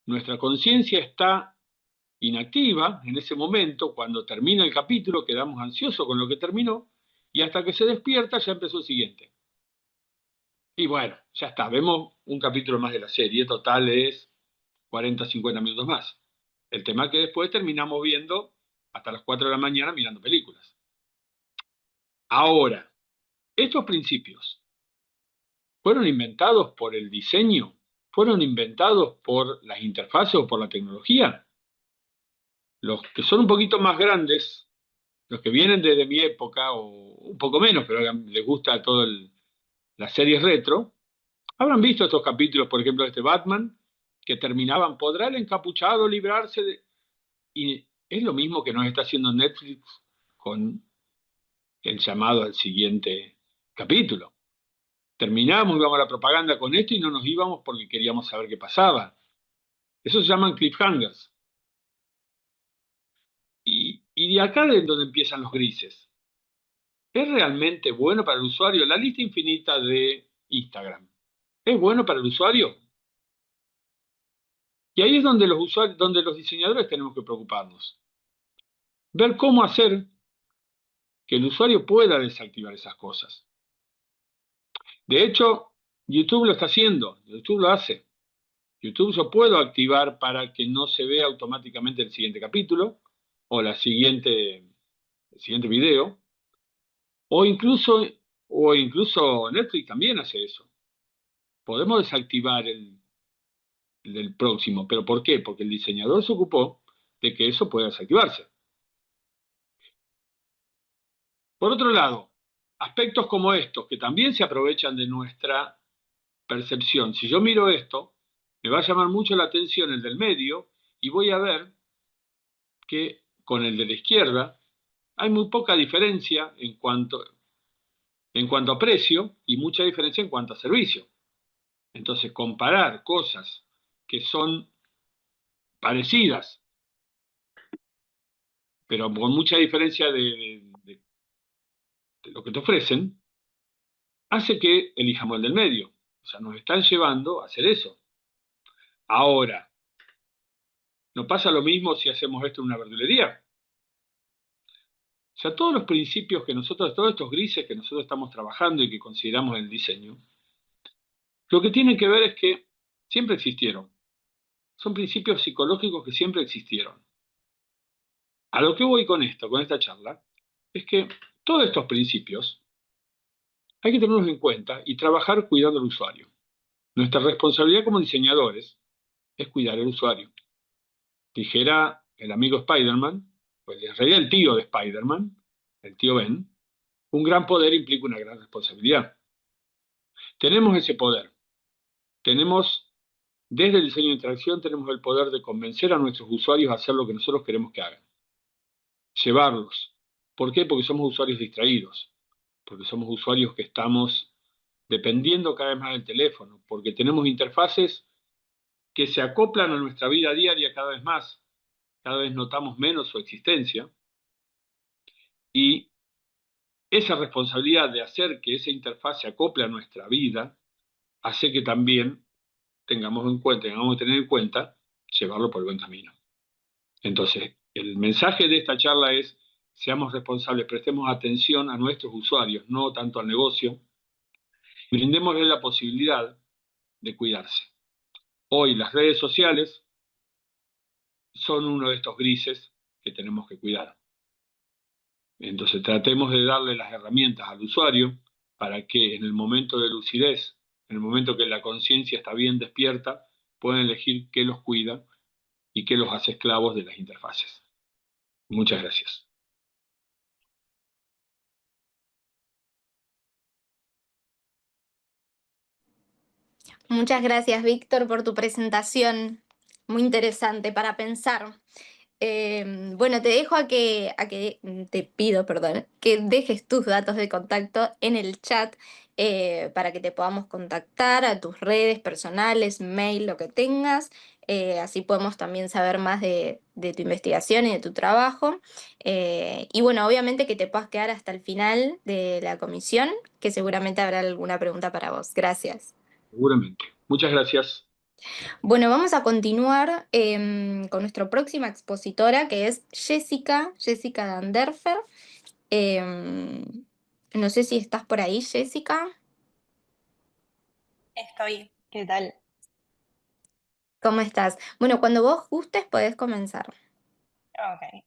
nuestra conciencia está inactiva en ese momento. Cuando termina el capítulo, quedamos ansiosos con lo que terminó, y hasta que se despierta ya empezó el siguiente. Y bueno, ya está, vemos un capítulo más de la serie, total es 40, 50 minutos más. El tema es que después terminamos viendo hasta las 4 de la mañana mirando películas. Ahora, estos principios fueron inventados por el diseño, fueron inventados por las interfaces o por la tecnología. Los que son un poquito más grandes, los que vienen desde mi época, o un poco menos, pero les gusta todo las series retro, habrán visto estos capítulos, por ejemplo, de este Batman, que terminaban, ¿podrá el encapuchado librarse de...? Y es lo mismo que nos está haciendo Netflix con el llamado al siguiente capítulo. Terminamos, íbamos a la propaganda con esto y no nos íbamos porque queríamos saber qué pasaba. Eso se llaman cliffhangers. Y de acá es donde empiezan los grises. ¿Es realmente bueno para el usuario? La lista infinita de Instagram, ¿es bueno para el usuario? Y ahí es donde donde los diseñadores tenemos que preocuparnos. Ver cómo hacer que el usuario pueda desactivar esas cosas. De hecho, YouTube lo está haciendo, YouTube lo hace. YouTube yo puedo activar para que no se vea automáticamente el siguiente capítulo o el siguiente video, o incluso Netflix también hace eso. Podemos desactivar el del próximo, ¿pero por qué? Porque el diseñador se ocupó de que eso pueda desactivarse. Por otro lado, aspectos como estos, que también se aprovechan de nuestra percepción. Si yo miro esto, me va a llamar mucho la atención el del medio y voy a ver que con el de la izquierda hay muy poca diferencia en cuanto a precio y mucha diferencia en cuanto a servicio. Entonces, comparar cosas que son parecidas, pero con mucha diferencia de lo que te ofrecen, hace que elijamos el del medio. O sea, nos están llevando a hacer eso. Ahora, ¿no pasa lo mismo si hacemos esto en una verdulería? O sea, todos los principios que todos estos grises que nosotros estamos trabajando y que consideramos en el diseño, lo que tienen que ver es que siempre existieron. Son principios psicológicos que siempre existieron. A lo que voy con esto, con esta charla, es que todos estos principios hay que tenerlos en cuenta y trabajar cuidando al usuario. Nuestra responsabilidad como diseñadores es cuidar al usuario. Dijera el amigo Spider-Man, pues en realidad el tío de Spider-Man, el tío Ben, un gran poder implica una gran responsabilidad. Tenemos ese poder. Desde el diseño de interacción, tenemos el poder de convencer a nuestros usuarios a hacer lo que nosotros queremos que hagan. Llevarlos. ¿Por qué? Porque somos usuarios distraídos. Porque somos usuarios que estamos dependiendo cada vez más del teléfono. Porque tenemos interfaces que se acoplan a nuestra vida diaria cada vez más. Cada vez notamos menos su existencia. Y esa responsabilidad de hacer que esa interfaz se acople a nuestra vida hace que también tengamos que tener en cuenta llevarlo por el buen camino. Entonces, El mensaje de esta charla es: seamos responsables, prestemos atención a nuestros usuarios, no tanto al negocio, brindémosles la posibilidad de cuidarse. Hoy las redes sociales son uno de estos grises que tenemos que cuidar. Entonces tratemos de darle las herramientas al usuario para que en el momento de lucidez, en el momento que la conciencia está bien despierta, puedan elegir qué los cuida y qué los hace esclavos de las interfaces. Muchas gracias. Muchas gracias, Víctor, por tu presentación. Muy interesante para pensar. Bueno, te dejo te pido, perdón, que dejes tus datos de contacto en el chat para que te podamos contactar a tus redes personales, mail, lo que tengas. Así podemos también saber más de tu investigación y de tu trabajo. Y bueno, obviamente que te puedas quedar hasta el final de la comisión, que seguramente habrá alguna pregunta para vos. Gracias. Seguramente. Muchas gracias. Bueno, vamos a continuar con nuestra próxima expositora, que es Jessica Danderfer. No sé si estás por ahí, Jessica. Estoy, ¿qué tal? ¿Cómo estás? Bueno, cuando vos gustes podés comenzar. Ok.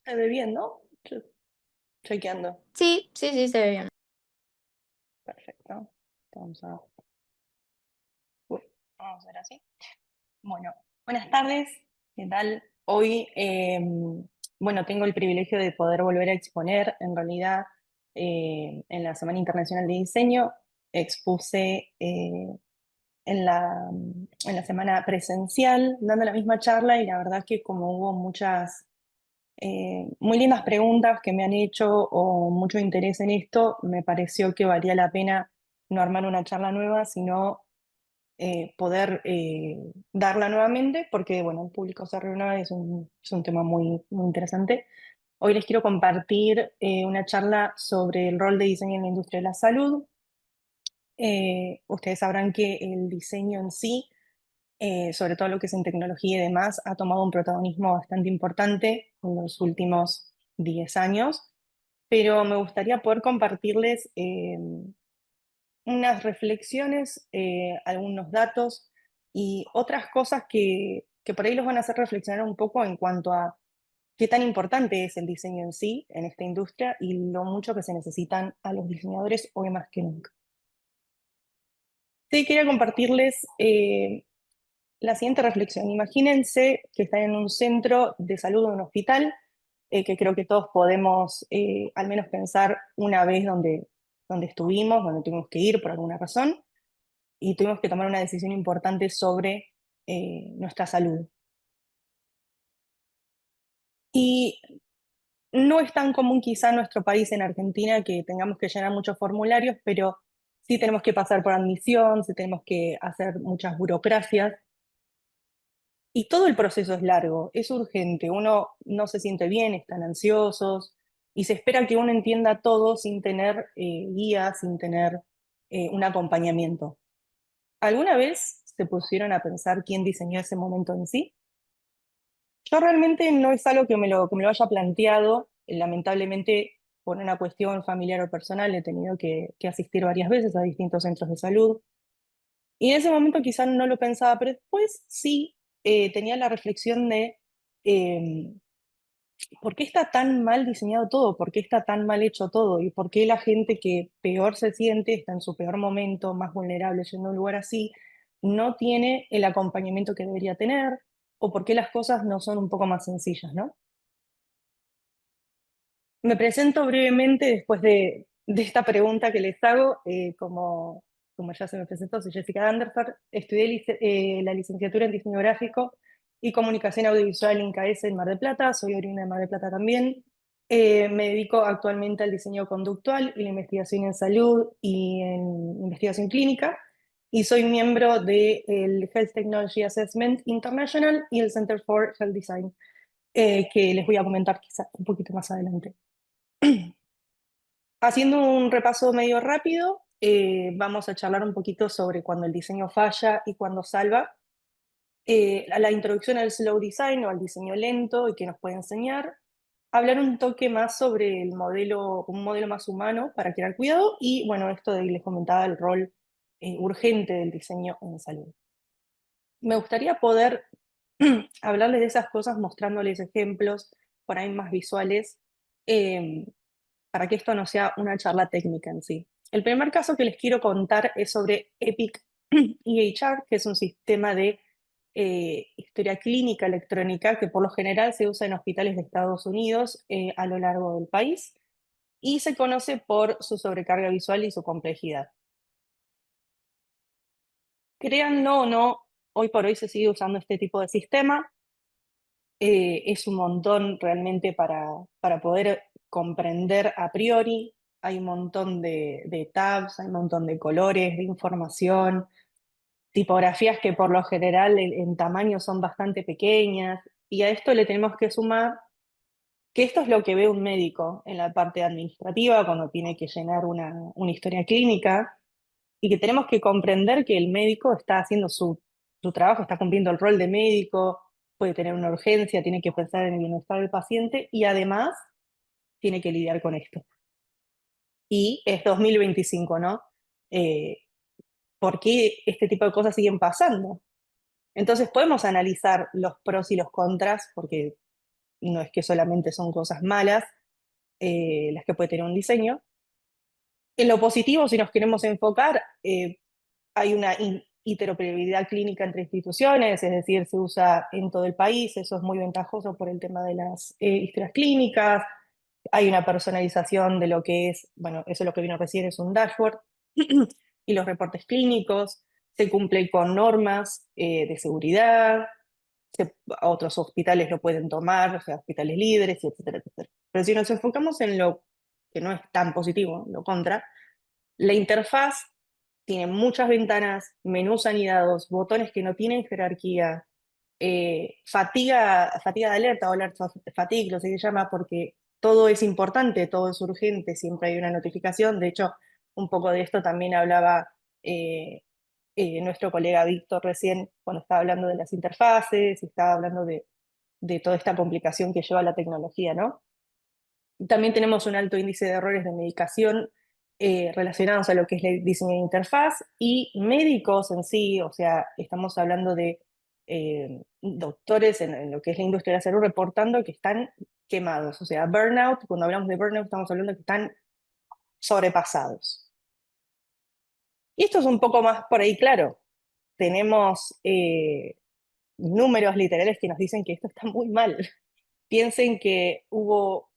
Se ve bien, ¿no? Chequeando. Sí, sí, sí, se ve bien. Perfecto. Vamos a, uy, vamos a ver así. Bueno, buenas tardes, ¿qué tal? Hoy, bueno, tengo el privilegio de poder volver a exponer. En realidad, en la Semana Internacional de Diseño expuse en la semana presencial, dando la misma charla, y la verdad es que como hubo muchas muy lindas preguntas que me han hecho o mucho interés en esto, me pareció que valía la pena no armar una charla nueva, sino poder darla nuevamente, porque bueno, el público se reúne, es un tema muy interesante. Hoy les quiero compartir una charla sobre el rol de diseño en la industria de la salud. Ustedes sabrán que el diseño en sí, sobre todo lo que es en tecnología y demás, ha tomado un protagonismo bastante importante en los últimos 10 años, pero me gustaría poder compartirles unas reflexiones, algunos datos y otras cosas que por ahí los van a hacer reflexionar un poco en cuanto a qué tan importante es el diseño en sí en esta industria y lo mucho que se necesitan a los diseñadores hoy más que nunca. Sí, quería compartirles la siguiente reflexión. Imagínense que están en un centro de salud o un hospital, que creo que todos podemos al menos pensar una vez donde estuvimos, donde tuvimos que ir por alguna razón, y tuvimos que tomar una decisión importante sobre nuestra salud. Y no es tan común quizá en nuestro país, en Argentina, que tengamos que llenar muchos formularios, pero sí tenemos que pasar por admisión, sí tenemos que hacer muchas burocracias. Y todo el proceso es largo, es urgente, uno no se siente bien, están ansiosos y se espera que uno entienda todo sin tener guía, sin tener un acompañamiento. ¿Alguna vez se pusieron a pensar quién diseñó ese momento en sí? Yo realmente no es algo que me lo haya planteado, lamentablemente por una cuestión familiar o personal he tenido que asistir varias veces a distintos centros de salud. Y en ese momento quizás no lo pensaba, pero después sí tenía la reflexión de eh, ¿por qué está tan mal diseñado todo? ¿Por qué está tan mal hecho todo? ¿Y por qué la gente que peor se siente, está en su peor momento, más vulnerable, yendo a un lugar así, no tiene el acompañamiento que debería tener? ¿O por qué las cosas no son un poco más sencillas, ¿no? Me presento brevemente después de esta pregunta que les hago. Como ya se me presentó, soy Jessica Danderfer. Estudié la licenciatura en diseño gráfico y comunicación audiovisual en INCAES en Mar del Plata. Soy oriunda de Mar del Plata también. Me dedico actualmente al diseño conductual y la investigación en salud y en investigación clínica. Y soy miembro del Health Technology Assessment International y el Center for Health Design, que les voy a comentar quizá un poquito más adelante. Haciendo un repaso medio rápido, vamos a charlar un poquito sobre cuando el diseño falla y cuando salva. a la introducción al slow design o al diseño lento y que nos puede enseñar, hablar un toque más sobre el modelo, un modelo más humano para crear cuidado y bueno, esto de les comentaba el rol urgente del diseño en salud. Me gustaría poder hablarles de esas cosas mostrándoles ejemplos por ahí más visuales eh, para que esto no sea una charla técnica en sí. El primer caso que les quiero contar es sobre Epic EHR, que es un sistema de historia clínica electrónica que por lo general se usa en hospitales de Estados Unidos a lo largo del país y se conoce por su sobrecarga visual y su complejidad. Créanlo o no, hoy por hoy se sigue usando este tipo de sistema. Es un montón realmente para poder comprender a priori. Hay un montón de tabs, hay un montón de colores, de información, tipografías que por lo general en tamaño son bastante pequeñas. Y a esto le tenemos que sumar que esto es lo que ve un médico en la parte administrativa cuando tiene que llenar una historia clínica y que tenemos que comprender que el médico está haciendo su trabajo, está cumpliendo el rol de médico, puede tener una urgencia, tiene que pensar en el bienestar del paciente y además tiene que lidiar con esto. Y es 2025, ¿no? Eh, ¿Por qué este tipo de cosas siguen pasando? Entonces podemos analizar los pros y los contras, porque no es que solamente son cosas malas las que puede tener un diseño. En lo positivo, si nos queremos enfocar, hay una interoperabilidad clínica entre instituciones, es decir, se usa en todo el país, eso es muy ventajoso por el tema de las historias clínicas, hay una personalización de lo que es, bueno, eso es lo que vino recién, es un dashboard, y los reportes clínicos, se cumple con normas de seguridad, otros hospitales lo pueden tomar, o sea, hospitales líderes, etcétera, etcétera. Pero si nos enfocamos en lo que no es tan positivo, lo contra, la interfaz tiene muchas ventanas, menús anidados, botones que no tienen jerarquía, fatiga de alerta o alert fatigue, lo que se llama, porque todo es importante, todo es urgente, siempre hay una notificación. De hecho, un poco de esto también hablaba nuestro colega Víctor recién cuando estaba hablando de las interfaces y estaba hablando de toda esta complicación que lleva la tecnología, ¿no? También tenemos un alto índice de errores de medicación relacionados a lo que es el diseño de interfaz y médicos en sí, o sea, estamos hablando de doctores en lo que es la industria de la salud reportando que están quemados, o sea, burnout, cuando hablamos de burnout estamos hablando de que están sobrepasados. Y esto es un poco más por ahí claro, tenemos números literales que nos dicen que esto está muy mal. Piensen que hubo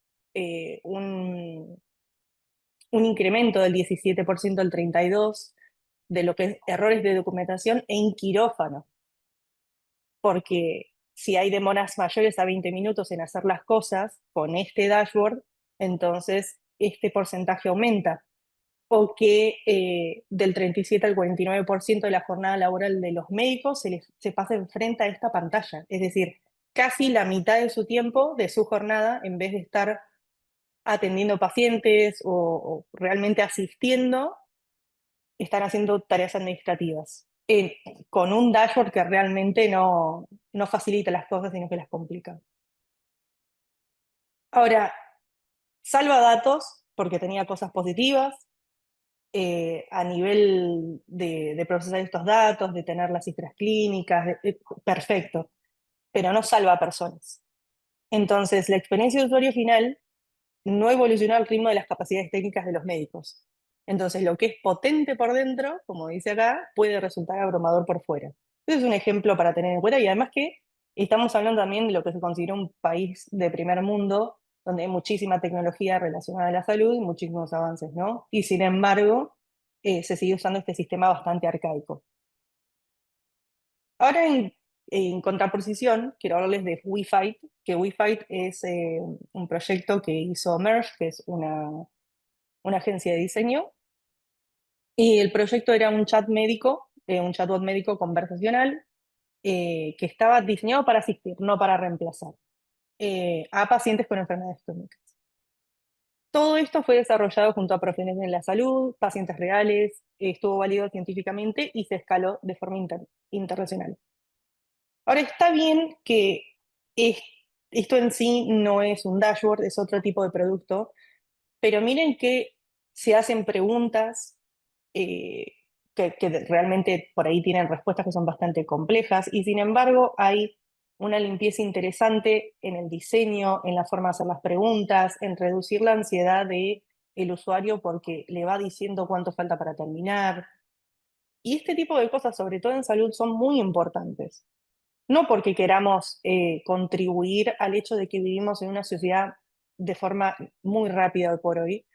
un incremento del 17% al 32% de lo que es errores de documentación en quirófano, porque si hay demoras mayores a 20 minutos en hacer las cosas con este dashboard, entonces este porcentaje aumenta. O que del 37 al 49% de la jornada laboral de los médicos se pasa enfrente a esta pantalla. Es decir, casi la mitad de su tiempo, de su jornada, en vez de estar atendiendo pacientes o realmente asistiendo, están haciendo tareas administrativas. Con un dashboard que realmente no facilita las cosas, sino que las complica. Ahora, salva datos porque tenía cosas positivas, a nivel de procesar estos datos, de tener las cifras clínicas, perfecto, pero no salva a personas. Entonces, la experiencia de usuario final no evolucionó al ritmo de las capacidades técnicas de los médicos. Entonces, lo que es potente por dentro, como dice acá, puede resultar abrumador por fuera. Ese es un ejemplo para tener en cuenta y además que estamos hablando también de lo que se considera un país de primer mundo, donde hay muchísima tecnología relacionada a la salud y muchísimos avances, ¿no? Y sin embargo, se sigue usando este sistema bastante arcaico. Ahora, en contraposición, quiero hablarles de WeFight, que WeFight es un proyecto que hizo Merge, que es una agencia de diseño, y el proyecto era un chat médico, un chatbot médico conversacional, que estaba diseñado para asistir, no para reemplazar, a pacientes con enfermedades crónicas. Todo esto fue desarrollado junto a profesionales de la salud, pacientes reales, estuvo validado científicamente y se escaló de forma internacional. Ahora, está bien que es- esto en sí no es un dashboard, es otro tipo de producto, pero miren que se hacen preguntas eh, que realmente por ahí tienen respuestas que son bastante complejas, y sin embargo hay una limpieza interesante en el diseño, en la forma de hacer las preguntas, en reducir la ansiedad de el usuario porque le va diciendo cuánto falta para terminar. Y este tipo de cosas, sobre todo en salud, son muy importantes. No porque queramos contribuir al hecho de que vivimos en una sociedad de forma muy rápida hoy por hoy,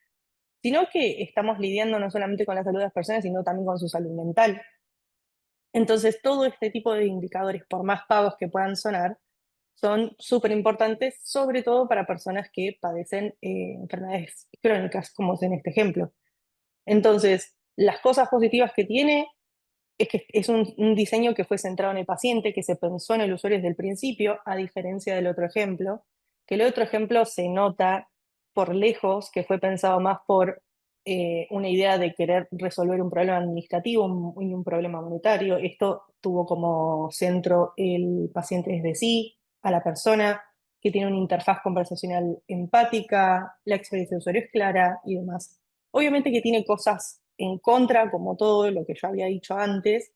sino que estamos lidiando no solamente con la salud de las personas, sino también con su salud mental. Entonces, todo este tipo de indicadores, por más pagos que puedan sonar, son súper importantes, sobre todo para personas que padecen enfermedades crónicas, como es en este ejemplo. Entonces, las cosas positivas que tiene es que es un diseño que fue centrado en el paciente, que se pensó en el usuario desde el principio, a diferencia del otro ejemplo, que el otro ejemplo se nota por lejos que fue pensado más por una idea de querer resolver un problema administrativo y un problema monetario. Esto tuvo como centro el paciente desde sí, a la persona, que tiene una interfaz conversacional empática, la experiencia de usuario es clara y demás. Obviamente que tiene cosas en contra, como todo lo que yo había dicho antes,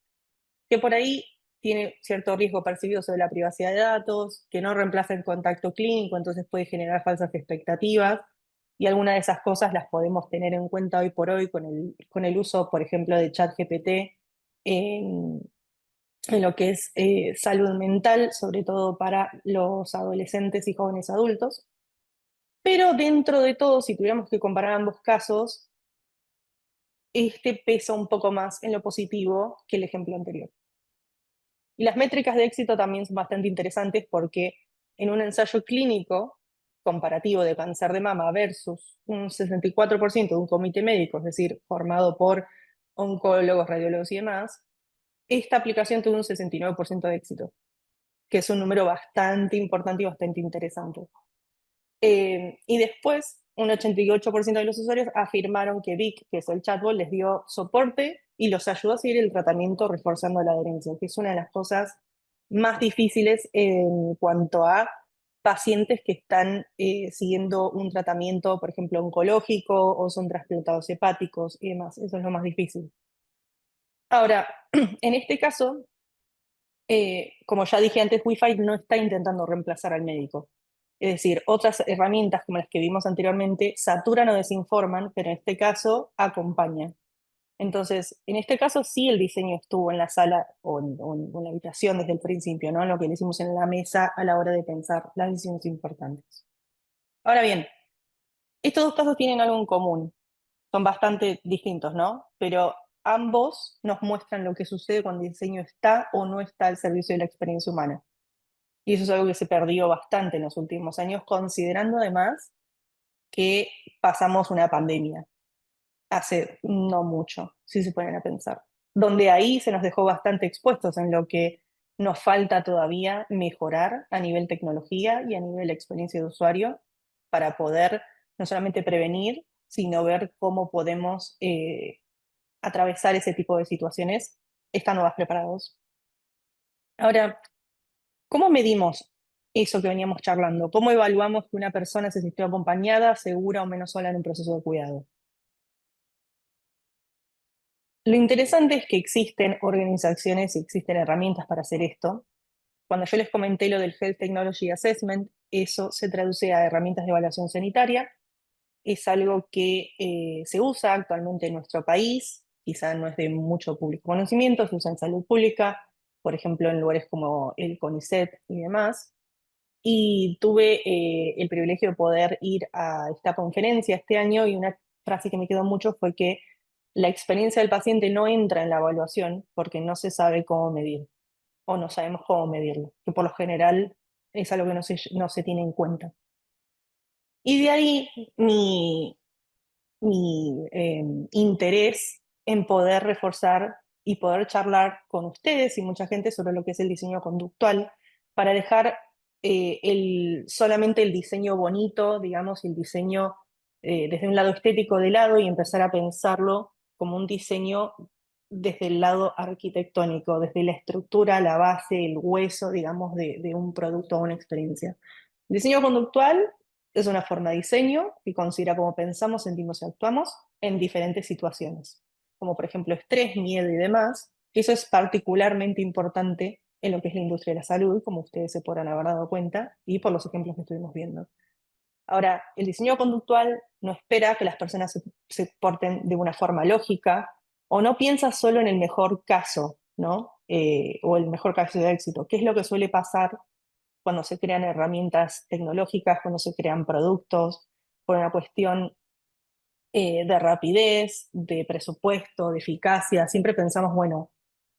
que por ahí tiene cierto riesgo percibido sobre la privacidad de datos, que no reemplaza el contacto clínico, entonces puede generar falsas expectativas, y algunas de esas cosas las podemos tener en cuenta hoy por hoy con el uso, por ejemplo, de ChatGPT en, en lo que es salud mental, sobre todo para los adolescentes y jóvenes adultos. Pero dentro de todo, si tuviéramos que comparar ambos casos, este pesa un poco más en lo positivo que el ejemplo anterior. Y las métricas de éxito también son bastante interesantes porque en un ensayo clínico comparativo de cáncer de mama versus un 64% de un comité médico, es decir, formado por oncólogos, radiólogos y demás, esta aplicación tuvo un 69% de éxito, que es un número bastante importante y bastante interesante. Y después, un 88% de los usuarios afirmaron que Vic, que es el chatbot, les dio soporte y los ayudó a seguir el tratamiento reforzando la adherencia, que es una de las cosas más difíciles en cuanto a pacientes que están siguiendo un tratamiento, por ejemplo, oncológico o son trasplantados hepáticos y demás. Eso es lo más difícil. Ahora, en este caso, como ya dije antes, Wi-Fi no está intentando reemplazar al médico. Es decir, otras herramientas como las que vimos anteriormente saturan o desinforman, pero en este caso acompañan. Entonces, en este caso sí el diseño estuvo en la sala o en la habitación desde el principio, ¿no? Lo que le hicimos en la mesa a la hora de pensar las decisiones importantes. Ahora bien, estos dos casos tienen algo en común. Son bastante distintos, ¿no? Pero ambos nos muestran lo que sucede cuando el diseño está o no está al servicio de la experiencia humana. Y eso es algo que se perdió bastante en los últimos años, considerando además que pasamos una pandemia hace no mucho, si se ponen a pensar, donde ahí se nos dejó bastante expuestos en lo que nos falta todavía mejorar a nivel tecnología y a nivel experiencia de usuario para poder no solamente prevenir, sino ver cómo podemos atravesar ese tipo de situaciones estando más preparados. Ahora, ¿cómo medimos eso que veníamos charlando? ¿Cómo evaluamos que una persona se sintió acompañada, segura o menos sola en un proceso de cuidado? Lo interesante es que existen organizaciones y existen herramientas para hacer esto. Cuando yo les comenté lo del Health Technology Assessment, eso se traduce a herramientas de evaluación sanitaria. Es algo que se usa actualmente en nuestro país, quizá no es de mucho público conocimiento, se usa en salud pública, por ejemplo, en lugares como el CONICET y demás. Y tuve el privilegio de poder ir a esta conferencia este año, y una frase que me quedó mucho fue que la experiencia del paciente no entra en la evaluación porque no se sabe cómo medir o no sabemos cómo medirlo, que por lo general es algo que no se tiene en cuenta. Y de ahí mi interés en poder reforzar y poder charlar con ustedes y mucha gente sobre lo que es el diseño conductual, para dejar solamente el diseño bonito, digamos, el diseño desde un lado estético de lado, y empezar a pensarlo como un diseño desde el lado arquitectónico, desde la estructura, la base, el hueso, digamos, de un producto o una experiencia. Diseño conductual es una forma de diseño que considera cómo pensamos, sentimos y actuamos en diferentes situaciones, como por ejemplo estrés, miedo y demás, que eso es particularmente importante en lo que es la industria de la salud, como ustedes se podrán haber dado cuenta, y por los ejemplos que estuvimos viendo. Ahora, el diseño conductual no espera que las personas se porten de una forma lógica o no piensa solo en el mejor caso, ¿no? O el mejor caso de éxito. ¿Qué es lo que suele pasar cuando se crean herramientas tecnológicas, cuando se crean productos, por una cuestión de rapidez, de presupuesto, de eficacia? Siempre pensamos, bueno,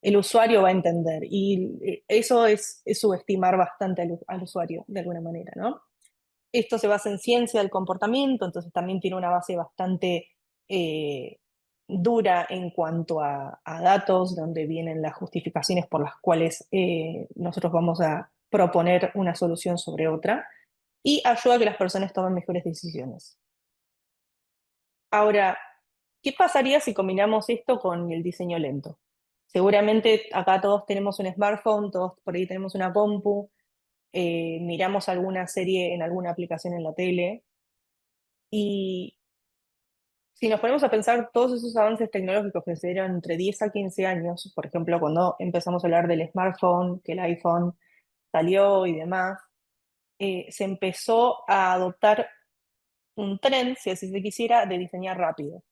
el usuario va a entender. Y eso es subestimar bastante al usuario, de alguna manera, ¿no? Esto se basa en ciencia del comportamiento, entonces también tiene una base bastante dura en cuanto a datos, donde vienen las justificaciones por las cuales nosotros vamos a proponer una solución sobre otra, y ayuda a que las personas tomen mejores decisiones. Ahora, ¿qué pasaría si combinamos esto con el diseño lento? Seguramente acá todos tenemos un smartphone, todos por ahí tenemos una compu, miramos alguna serie en alguna aplicación en la tele, y si nos ponemos a pensar todos esos avances tecnológicos que se dieron entre 10 a 15 años, por ejemplo, cuando empezamos a hablar del smartphone, que el iPhone salió y demás, se empezó a adoptar un tren, si así se quisiera, de diseñar rápido.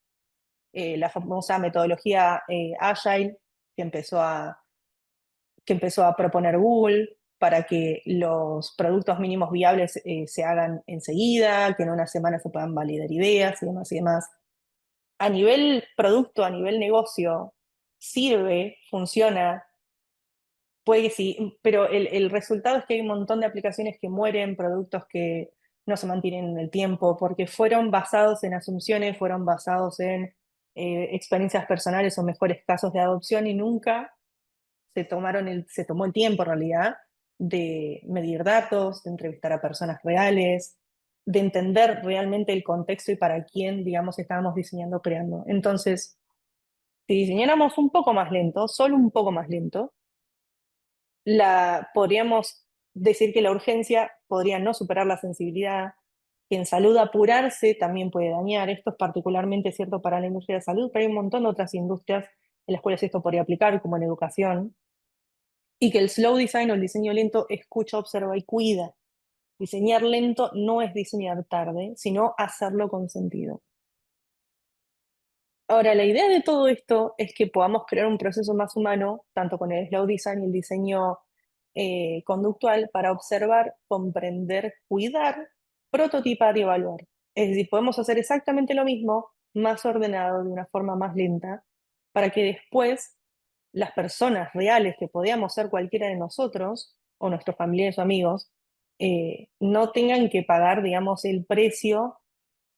La famosa metodología Agile que empezó a proponer Google para que los productos mínimos viables se hagan enseguida, que en una semana se puedan validar ideas y demás y demás. A nivel producto, a nivel negocio, sirve, funciona, puede que sí, pero el resultado es que hay un montón de aplicaciones que mueren, productos que no se mantienen en el tiempo, porque fueron basados en asunciones, fueron basados en experiencias personales o mejores casos de adopción, y nunca se tomó el tiempo en realidad de medir datos, de entrevistar a personas reales, de entender realmente el contexto y para quién, digamos, estábamos diseñando, creando. Entonces, si diseñáramos un poco más lento, solo un poco más lento, podríamos decir que la urgencia podría no superar la sensibilidad, que en salud apurarse también puede dañar. Esto es particularmente cierto para la industria de salud, pero hay un montón de otras industrias en las cuales esto podría aplicar, como en educación, y que el slow design o el diseño lento escucha, observa y cuida. Diseñar lento no es diseñar tarde, sino hacerlo con sentido. Ahora, la idea de todo esto es que podamos crear un proceso más humano, tanto con el slow design y el diseño conductual, para observar, comprender, cuidar, prototipar y evaluar. Es decir, podemos hacer exactamente lo mismo, más ordenado, de una forma más lenta, para que después las personas reales, que podíamos ser cualquiera de nosotros, o nuestros familiares o amigos, no tengan que pagar, digamos, el precio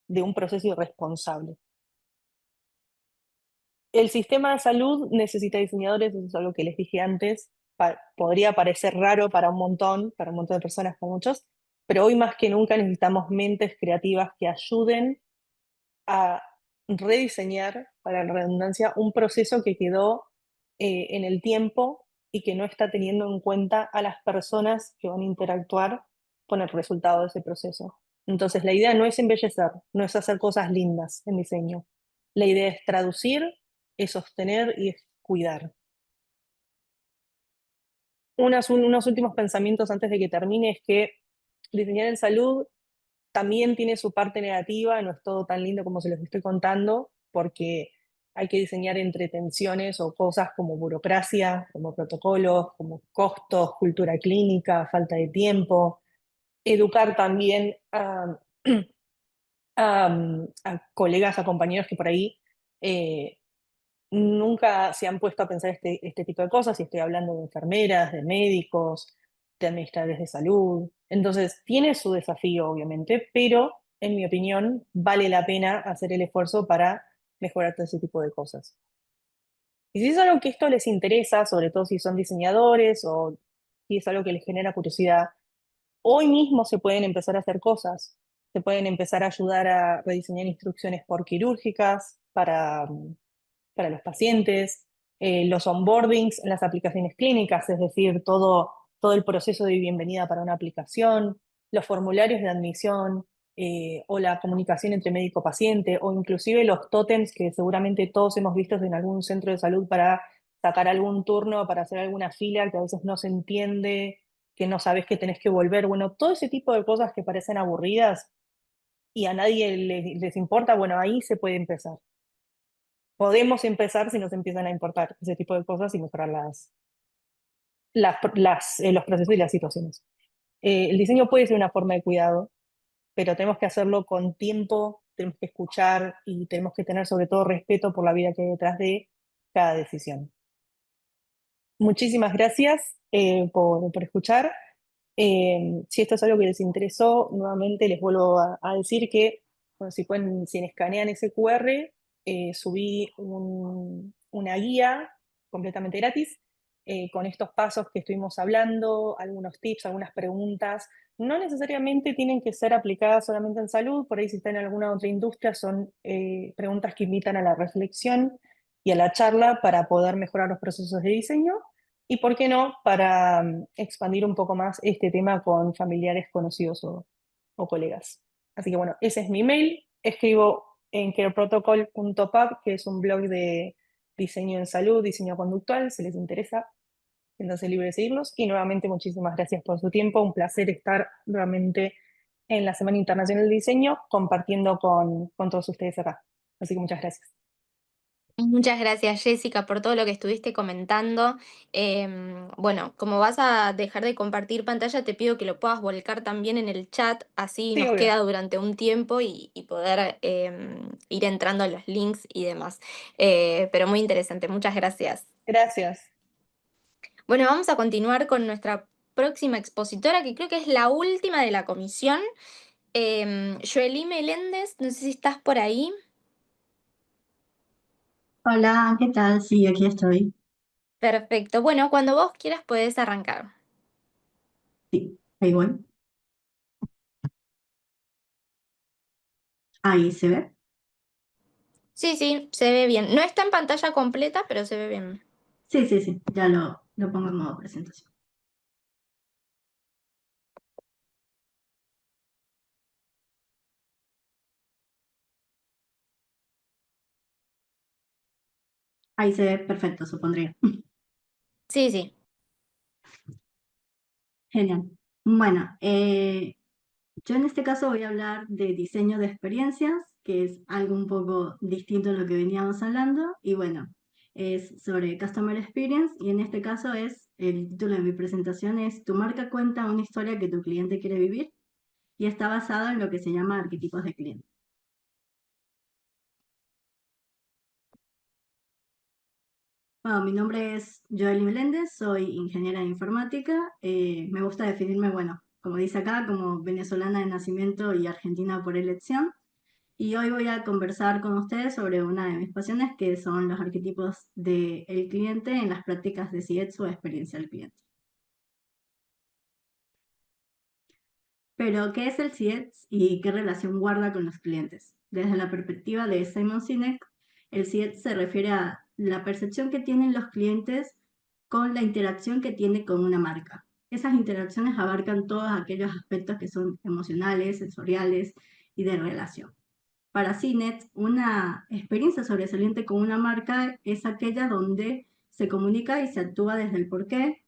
de un proceso irresponsable. El sistema de salud necesita diseñadores, eso es algo que les dije antes. Podría parecer raro para un montón de personas, para muchos, pero hoy más que nunca necesitamos mentes creativas que ayuden a rediseñar, para la redundancia, un proceso que quedó en el tiempo y que no está teniendo en cuenta a las personas que van a interactuar con el resultado de ese proceso. Entonces, la idea no es embellecer, no es hacer cosas lindas en diseño. La idea es traducir, es sostener y es cuidar. Unos últimos pensamientos antes de que termine es que diseñar en salud también tiene su parte negativa, no es todo tan lindo como se los estoy contando, porque hay que diseñar entre tensiones o cosas como burocracia, como protocolos, como costos, cultura clínica, falta de tiempo. Educar también a colegas, a compañeros que por ahí nunca se han puesto a pensar este tipo de cosas, y estoy hablando de enfermeras, de médicos, de administradores de salud. Entonces, tiene su desafío, obviamente, pero en mi opinión, vale la pena hacer el esfuerzo para mejorar todo ese tipo de cosas. Y si es algo que esto les interesa, sobre todo si son diseñadores o si es algo que les genera curiosidad, hoy mismo se pueden empezar a hacer cosas. Se pueden empezar a ayudar a rediseñar instrucciones por quirúrgicas para los pacientes. los onboardings en las aplicaciones clínicas, es decir, todo el proceso de bienvenida para una aplicación, los formularios de admisión, o la comunicación entre médico-paciente, o inclusive los tótems que seguramente todos hemos visto en algún centro de salud para sacar algún turno, para hacer alguna fila que a veces no se entiende, que no sabes que tenés que volver. Bueno, todo ese tipo de cosas que parecen aburridas y a nadie les importa, bueno, ahí se puede empezar. Podemos empezar si nos empiezan a importar ese tipo de cosas y mejorar los procesos y las situaciones. El diseño puede ser una forma de cuidado, pero tenemos que hacerlo con tiempo, tenemos que escuchar y tenemos que tener sobre todo respeto por la vida que hay detrás de cada decisión. Muchísimas gracias por escuchar. Si esto es algo que les interesó, nuevamente les vuelvo a decir que, bueno, si escanean ese QR, subí una guía completamente gratis con estos pasos que estuvimos hablando, algunos tips, algunas preguntas. No necesariamente tienen que ser aplicadas solamente en salud, por ahí si están en alguna otra industria, son preguntas que invitan a la reflexión y a la charla para poder mejorar los procesos de diseño. Y por qué no, para expandir un poco más este tema con familiares, conocidos o colegas. Así que bueno, ese es mi mail. Escribo en careprotocol.pub, que es un blog de diseño en salud, diseño conductual, si les interesa, siéntanse libres de seguirlos. Y nuevamente muchísimas gracias por su tiempo. Un placer estar nuevamente en la Semana Internacional del Diseño compartiendo con todos ustedes acá. Así que muchas gracias. Muchas gracias, Jessica, por todo lo que estuviste comentando. Bueno, como vas a dejar de compartir pantalla, te pido que lo puedas volcar también en el chat, así Sí, nos obvio. queda durante un tiempo y poder ir entrando a los links y demás. Pero muy interesante, muchas gracias. Gracias. Bueno, vamos a continuar con nuestra próxima expositora, que creo que es la última de la comisión. Joely Meléndez, no sé si estás por ahí. Hola, ¿qué tal? Sí, aquí estoy. Perfecto. Bueno, cuando vos quieras podés arrancar. Sí, ahí voy. Ahí se ve. Sí, sí, se ve bien. No está en pantalla completa, pero se ve bien. Sí, sí, sí, ya lo pongo en modo presentación. Ahí se ve perfecto, supondría. Sí, sí. Genial. Bueno, yo en este caso voy a hablar de diseño de experiencias, que es algo un poco distinto a lo que veníamos hablando, y bueno, es sobre Customer Experience, y en este caso el título de mi presentación es Tu marca cuenta una historia que tu cliente quiere vivir, y está basado en lo que se llama arquetipos de cliente. Bueno, mi nombre es Joely Meléndez, soy ingeniera de informática. Me gusta definirme, bueno, como dice acá, como venezolana de nacimiento y argentina por elección. Y hoy voy a conversar con ustedes sobre una de mis pasiones, que son los arquetipos del cliente en las prácticas de CX o experiencia del cliente. Pero, ¿qué es el CX y qué relación guarda con los clientes? Desde la perspectiva de Simon Sinek, el CX se refiere a la percepción que tienen los clientes con la interacción que tiene con una marca. Esas interacciones abarcan todos aquellos aspectos que son emocionales, sensoriales y de relación. Para CNET, una experiencia sobresaliente con una marca es aquella donde se comunica y se actúa desde el porqué.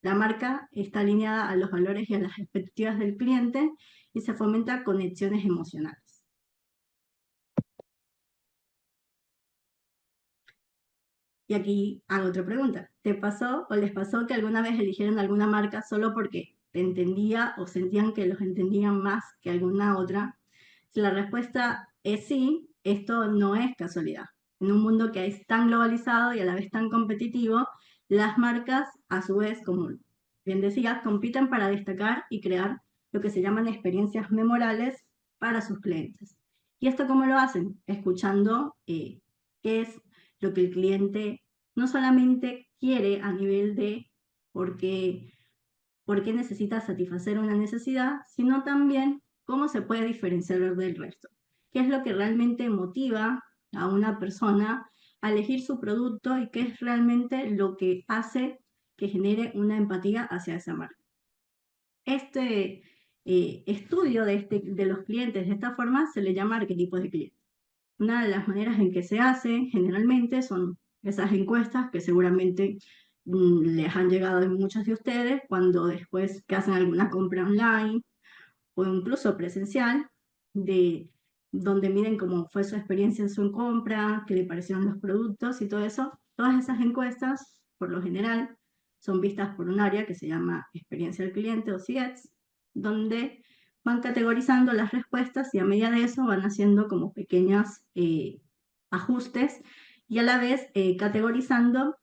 La marca está alineada a los valores y a las expectativas del cliente y se fomenta conexiones emocionales. Y aquí hago otra pregunta. ¿Te pasó o les pasó que alguna vez eligieron alguna marca solo porque te entendía o sentían que los entendían más que alguna otra? Si la respuesta es sí, esto no es casualidad. En un mundo que es tan globalizado y a la vez tan competitivo, las marcas, a su vez, como bien decía, compiten para destacar y crear lo que se llaman experiencias memorables para sus clientes. ¿Y esto cómo lo hacen? Escuchando qué es lo que el cliente no solamente quiere a nivel de por qué necesita satisfacer una necesidad, sino también cómo se puede diferenciar del resto. ¿Qué es lo que realmente motiva a una persona a elegir su producto y qué es realmente lo que hace que genere una empatía hacia esa marca. Este estudio de los clientes de esta forma se le llama arquetipos de cliente. Una de las maneras en que se hace generalmente son esas encuestas que seguramente les han llegado a muchos de ustedes cuando después que hacen alguna compra online o incluso presencial, de donde miden cómo fue su experiencia en su compra, qué le parecieron los productos y todo eso. Todas esas encuestas, por lo general, son vistas por un área que se llama experiencia del cliente o CX, donde van categorizando las respuestas y a medida de eso van haciendo como pequeños ajustes y a la vez categorizando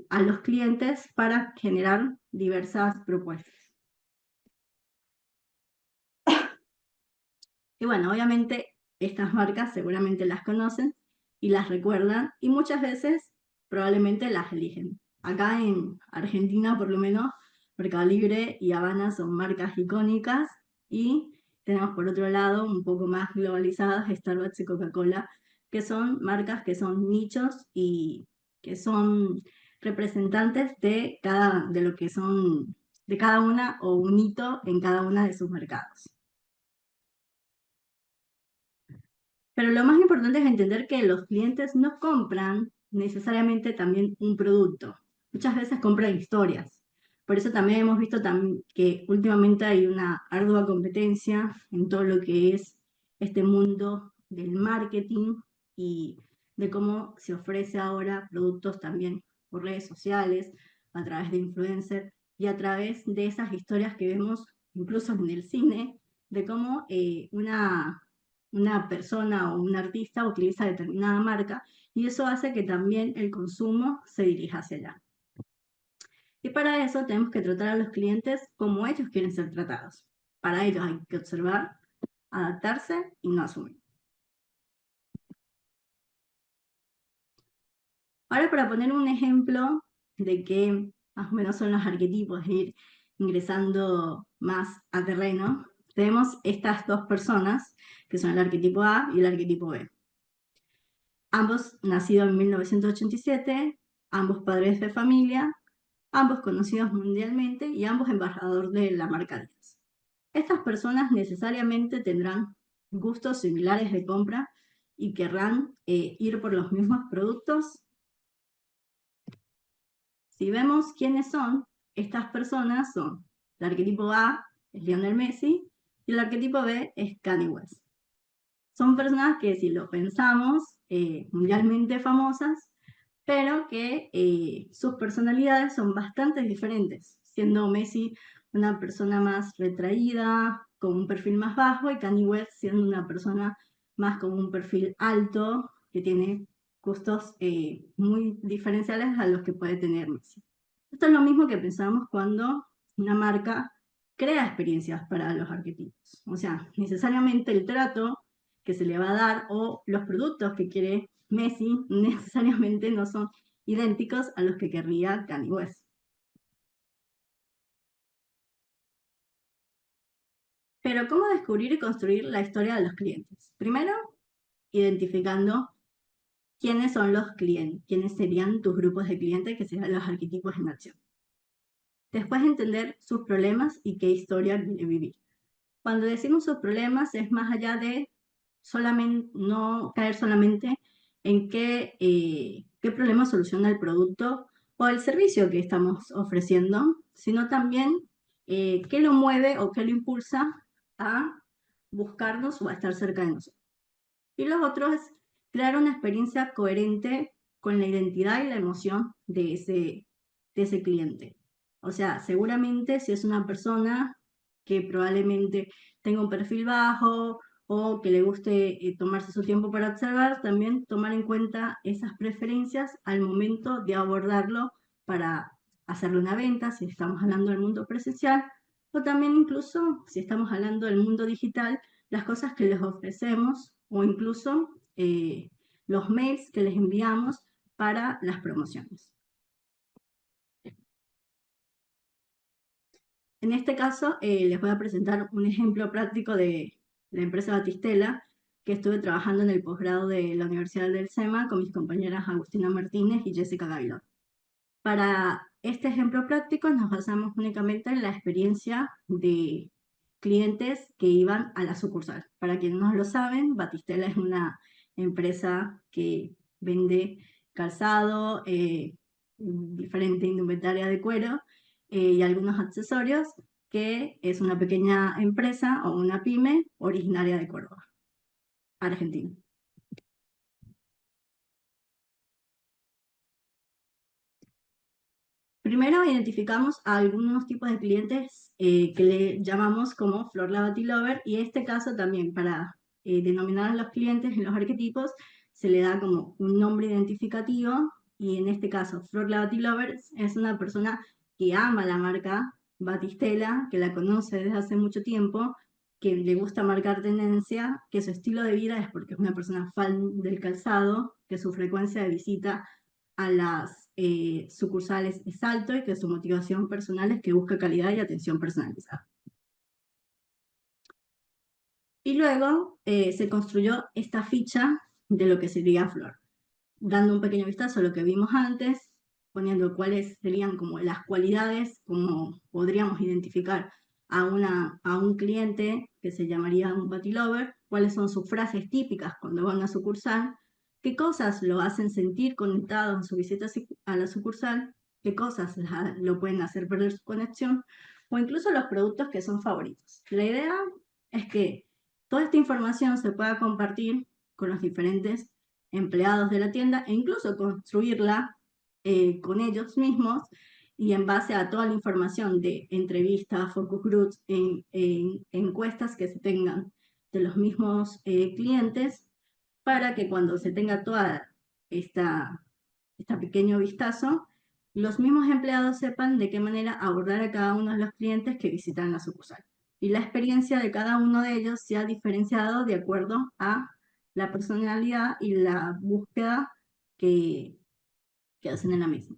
a los clientes para generar diversas propuestas. Y bueno, obviamente estas marcas seguramente las conocen y las recuerdan y muchas veces probablemente las eligen. Acá en Argentina, por lo menos, Mercado Libre y Habana son marcas icónicas y tenemos por otro lado un poco más globalizadas Starbucks y Coca-Cola, que son marcas que son nichos y que son representantes de lo que son de cada una o un hito en cada una de sus mercados. Pero lo más importante es entender que los clientes no compran necesariamente también un producto. Muchas veces compran historias. Por eso también hemos visto que últimamente hay una ardua competencia en todo lo que es este mundo del marketing y de cómo se ofrece ahora productos también por redes sociales, a través de influencers y a través de esas historias que vemos incluso en el cine, de cómo una persona o un artista utiliza determinada marca y eso hace que también el consumo se dirija hacia allá. Y para eso tenemos que tratar a los clientes como ellos quieren ser tratados. Para ellos hay que observar, adaptarse y no asumir. Ahora para poner un ejemplo de qué más o menos son los arquetipos, ir ingresando más a terreno, tenemos estas dos personas que son el arquetipo A y el arquetipo B. Ambos nacidos en 1987, ambos padres de familia, ambos conocidos mundialmente y ambos embajador de la marca Adidas. Estas personas necesariamente tendrán gustos similares de compra y querrán ir por los mismos productos. Si vemos quiénes son, estas personas son el arquetipo A, es Lionel Messi, y el arquetipo B es Kanye West. Son personas que si lo pensamos, mundialmente famosas, pero que sus personalidades son bastante diferentes, siendo Messi una persona más retraída, con un perfil más bajo, y Kanye West siendo una persona más con un perfil alto, que tiene gustos muy diferenciales a los que puede tener Messi. Esto es lo mismo que pensamos cuando una marca crea experiencias para los arquetipos. O sea, necesariamente el trato que se le va a dar o los productos que quiere Messi necesariamente no son idénticos a los que querría Kanye West. Pero ¿cómo descubrir y construir la historia de los clientes? Primero, identificando quiénes son los clientes, quiénes serían tus grupos de clientes, que serían los arquetipos en acción. Después, entender sus problemas y qué historia quiere vivir. Cuando decimos sus problemas es más allá de no caer solamente en qué problema soluciona el producto o el servicio que estamos ofreciendo, sino también qué lo mueve o qué lo impulsa a buscarnos o a estar cerca de nosotros. Y lo otro es crear una experiencia coherente con la identidad y la emoción de ese cliente. O sea, seguramente si es una persona que probablemente tenga un perfil bajo o que le guste tomarse su tiempo para observar, también tomar en cuenta esas preferencias al momento de abordarlo para hacerle una venta, si estamos hablando del mundo presencial, o también incluso si estamos hablando del mundo digital, las cosas que les ofrecemos o incluso los mails que les enviamos para las promociones. En este caso, les voy a presentar un ejemplo práctico de la empresa Batistela, que estuve trabajando en el posgrado de la Universidad del SEMA con mis compañeras Agustina Martínez y Jessica Gavilón. Para este ejemplo práctico nos basamos únicamente en la experiencia de clientes que iban a la sucursal. Para quienes no lo saben, Batistela es una empresa que vende calzado, diferente indumentaria de cuero y algunos accesorios, que es una pequeña empresa o una pyme originaria de Córdoba, Argentina. Primero identificamos a algunos tipos de clientes que le llamamos como Flor la Batilover, y en este caso también para denominar a los clientes en los arquetipos se le da como un nombre identificativo, y en este caso Flor la Batilover es una persona que ama la marca Batistela, que la conoce desde hace mucho tiempo, que le gusta marcar tendencia, que su estilo de vida es porque es una persona fan del calzado, que su frecuencia de visita a las sucursales es alto y que su motivación personal es que busca calidad y atención personalizada. Y luego se construyó esta ficha de lo que sería Flor, dando un pequeño vistazo a lo que vimos antes, poniendo cuáles serían como las cualidades, como podríamos identificar a un cliente que se llamaría un Batilover, cuáles son sus frases típicas cuando van a sucursal, qué cosas lo hacen sentir conectado en su visita a la sucursal, qué cosas lo pueden hacer perder su conexión, o incluso los productos que son favoritos. La idea es que toda esta información se pueda compartir con los diferentes empleados de la tienda e incluso construirla con ellos mismos, y en base a toda la información de entrevistas, focus groups, encuestas que se tengan de los mismos clientes, para que cuando se tenga toda esta pequeño vistazo, los mismos empleados sepan de qué manera abordar a cada uno de los clientes que visitan la sucursal. Y la experiencia de cada uno de ellos se ha diferenciado de acuerdo a la personalidad y la búsqueda que hacen en la misma.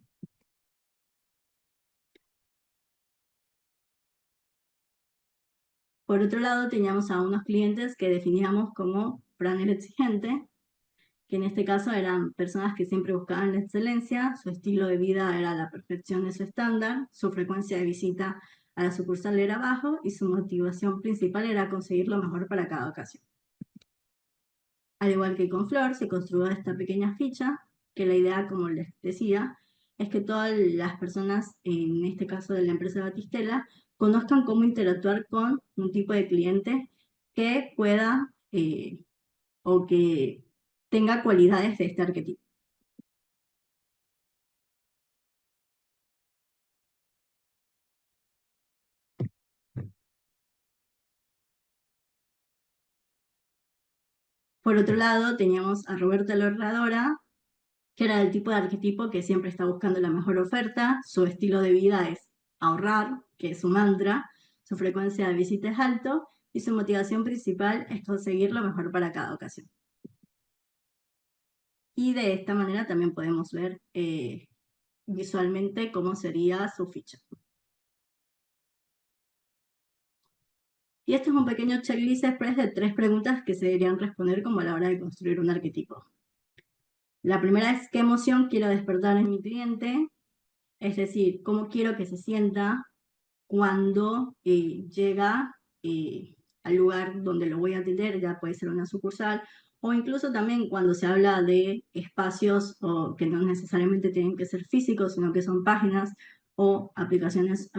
Por otro lado, teníamos a unos clientes que definíamos como runner exigente, que en este caso eran personas que siempre buscaban la excelencia, su estilo de vida era la perfección de su estándar, su frecuencia de visita a la sucursal era bajo y su motivación principal era conseguir lo mejor para cada ocasión. Al igual que con Flor, se construyó esta pequeña ficha, que la idea, como les decía, es que todas las personas, en este caso de la empresa Batistela, conozcan cómo interactuar con un tipo de cliente que pueda o que tenga cualidades de este arquetipo. Por otro lado, teníamos a Roberta la Ahorradora, que era el tipo de arquetipo que siempre está buscando la mejor oferta, su estilo de vida es ahorrar, que es su mantra, su frecuencia de visita es alto y su motivación principal es conseguir lo mejor para cada ocasión. Y de esta manera también podemos ver visualmente cómo sería su ficha. Y este es un pequeño checklist express de 3 preguntas que se deberían responder como a la hora de construir un arquetipo. La primera es: ¿qué emoción quiero despertar en mi cliente? Es decir, ¿cómo quiero que se sienta cuando llega al lugar donde lo voy a atender? Ya puede ser una sucursal, o incluso también cuando se habla de espacios que no necesariamente tienen que ser físicos, sino que son páginas o aplicaciones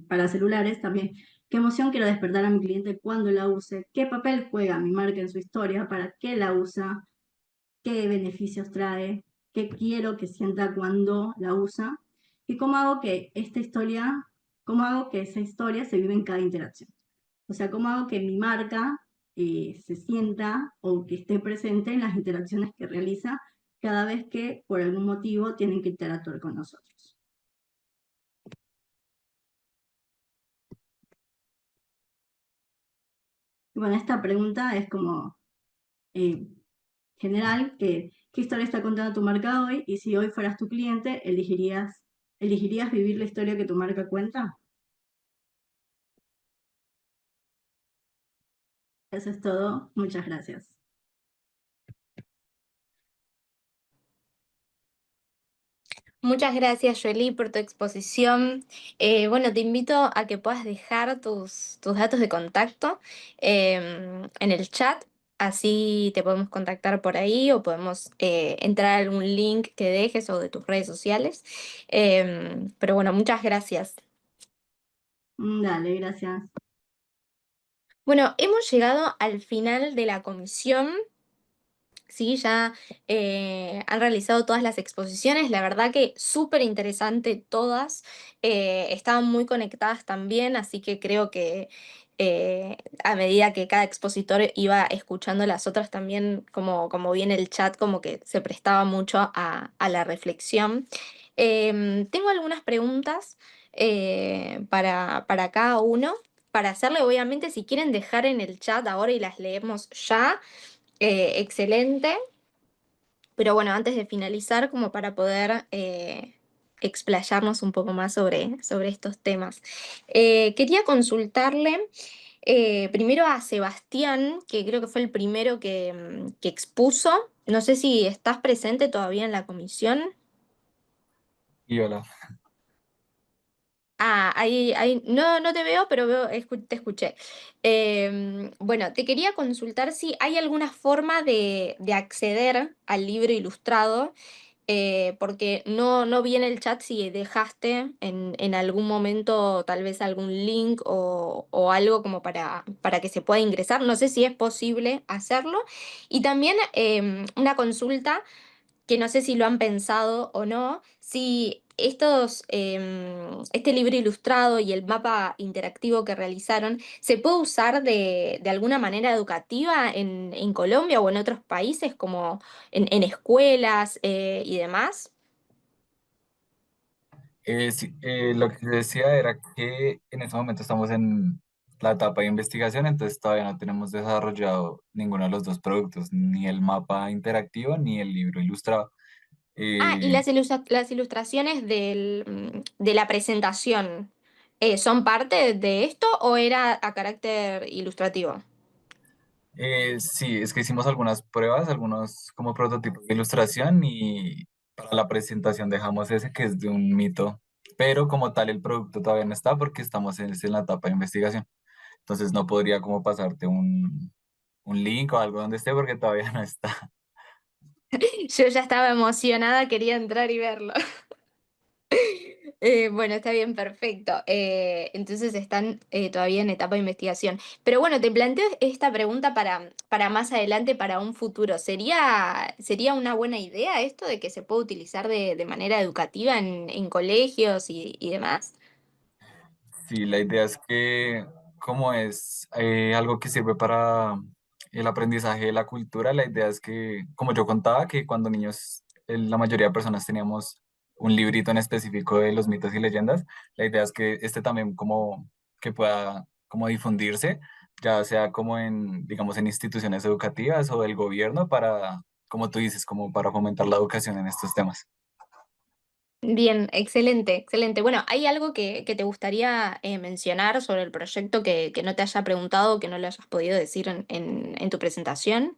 para celulares también. ¿Qué emoción quiero despertar a mi cliente cuando la use? ¿Qué papel juega mi marca en su historia? ¿Para qué la usa? ¿Qué beneficios trae? ¿Qué quiero que sienta cuando la usa? ¿Y cómo hago que esa historia se vive en cada interacción? O sea, ¿cómo hago que mi marca se sienta o que esté presente en las interacciones que realiza cada vez que por algún motivo tienen que interactuar con nosotros? Bueno, esta pregunta es como general, ¿qué historia está contando tu marca hoy? Y si hoy fueras tu cliente, ¿elegirías vivir la historia que tu marca cuenta? Eso es todo. Muchas gracias. Muchas gracias, Joely, por tu exposición. Bueno, te invito a que puedas dejar tus datos de contacto en el chat, así te podemos contactar por ahí o podemos entrar a algún link que dejes o de tus redes sociales. Pero bueno, muchas gracias. Dale, gracias. Bueno, hemos llegado al final de la comisión. Sí, ya han realizado todas las exposiciones, la verdad que súper interesante todas, estaban muy conectadas también, así que creo que a medida que cada expositor iba escuchando las otras también, como viene el chat, como que se prestaba mucho a la reflexión. Tengo algunas preguntas para cada uno, para hacerle obviamente si quieren dejar en el chat ahora y las leemos ya. Excelente, pero bueno, antes de finalizar, como para poder explayarnos un poco más sobre estos temas, quería consultarle primero a Sebastián, que creo que fue el primero que expuso. No sé si estás presente todavía en la comisión. Y hola. Ah, ahí, no, no te veo, pero te escuché. Bueno, te quería consultar si hay alguna forma de acceder al libro ilustrado, porque no vi en el chat si dejaste en algún momento tal vez algún link o algo como para que se pueda ingresar. No sé si es posible hacerlo. Y también una consulta que no sé si lo han pensado o no, si este libro ilustrado y el mapa interactivo que realizaron se puede usar de alguna manera educativa en Colombia o en otros países, como en escuelas y demás. Sí, lo que decía era que en este momento estamos en la etapa de investigación, entonces todavía no tenemos desarrollado ninguno de los dos productos, ni el mapa interactivo ni el libro ilustrado. Ah, y Eh, las ilustraciones de la presentación, ¿son parte de esto o era a carácter ilustrativo? sí, es que hicimos algunas pruebas, algunos como prototipos de ilustración y para la presentación dejamos ese que es de un mito, pero como tal el producto todavía no está porque estamos en la etapa de investigación. Entonces no podría como pasarte un link o algo donde esté porque todavía no está. Yo ya estaba emocionada, quería entrar y verlo. Bueno, está bien, perfecto. Entonces están todavía en etapa de investigación. Pero bueno, te planteo esta pregunta para más adelante, para un futuro. ¿Sería una buena idea esto de que se pueda utilizar de manera educativa en colegios y demás? Sí, la idea es que como es algo que sirve para el aprendizaje de la cultura, la idea es que, como yo contaba, que cuando niños la mayoría de personas teníamos un librito en específico de los mitos y leyendas, la idea es que este también como que pueda como difundirse, ya sea como en, digamos, en instituciones educativas o del gobierno para, como tú dices, como para fomentar la educación en estos temas. Bien, excelente, excelente. Bueno, ¿hay algo que te gustaría mencionar sobre el proyecto que no te haya preguntado, que no le hayas podido decir en tu presentación?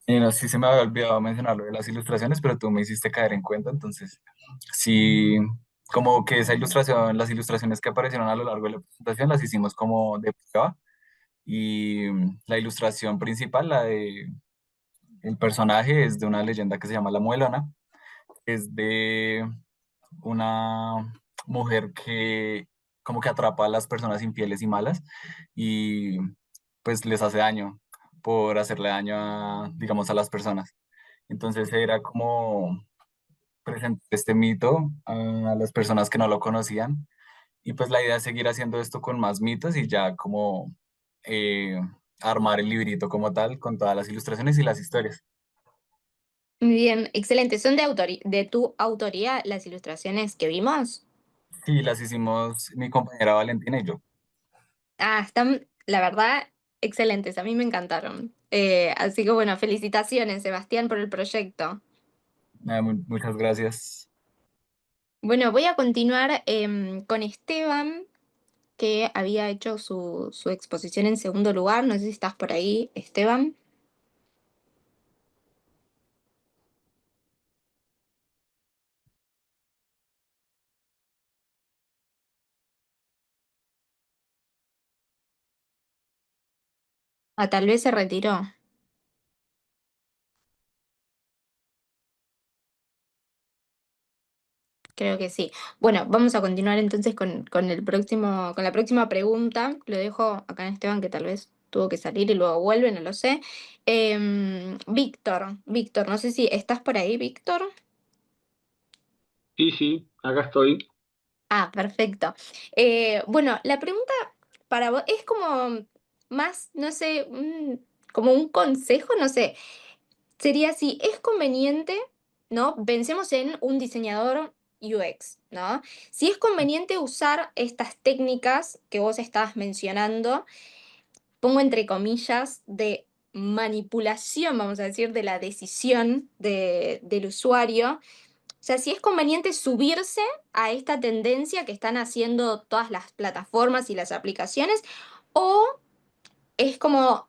Y no sé si se me había olvidado mencionar lo de las ilustraciones, pero tú me hiciste caer en cuenta, entonces sí, como que esa ilustración, las ilustraciones que aparecieron a lo largo de la presentación las hicimos como de prueba y la ilustración principal, la de el personaje es de una leyenda que se llama La Muelona, es de una mujer que como que atrapa a las personas infieles y malas y pues les hace daño por hacerle daño a, digamos, a las personas. Entonces era como presentar este mito a las personas que no lo conocían y pues la idea es seguir haciendo esto con más mitos y ya como eh, armar el librito como tal con todas las ilustraciones y las historias. Bien, excelente. ¿Son de tu autoría las ilustraciones que vimos? Sí, las hicimos mi compañera Valentina y yo. Ah, están, la verdad, excelentes. A mí me encantaron. Así que bueno, felicitaciones, Sebastián, por el proyecto. Muchas gracias. Bueno, voy a continuar con Esteban. que había hecho su exposición en segundo lugar. No sé si estás por ahí, Esteban. Ah, tal vez se retiró. Creo que sí. Bueno, vamos a continuar entonces con con la próxima pregunta. Lo dejo acá en Esteban, que tal vez tuvo que salir y luego vuelve, no lo sé. Víctor, no sé si estás por ahí, Víctor. Sí, sí, acá estoy. Ah, perfecto. Bueno, la pregunta para vos es como más, no sé, como un consejo, no sé. Sería así, es conveniente, ¿no? Pensemos en un diseñador UX, ¿no? Si es conveniente usar estas técnicas que vos estabas mencionando, pongo entre comillas, de manipulación, vamos a decir, de la decisión del usuario. O sea, si es conveniente subirse a esta tendencia que están haciendo todas las plataformas y las aplicaciones, o es como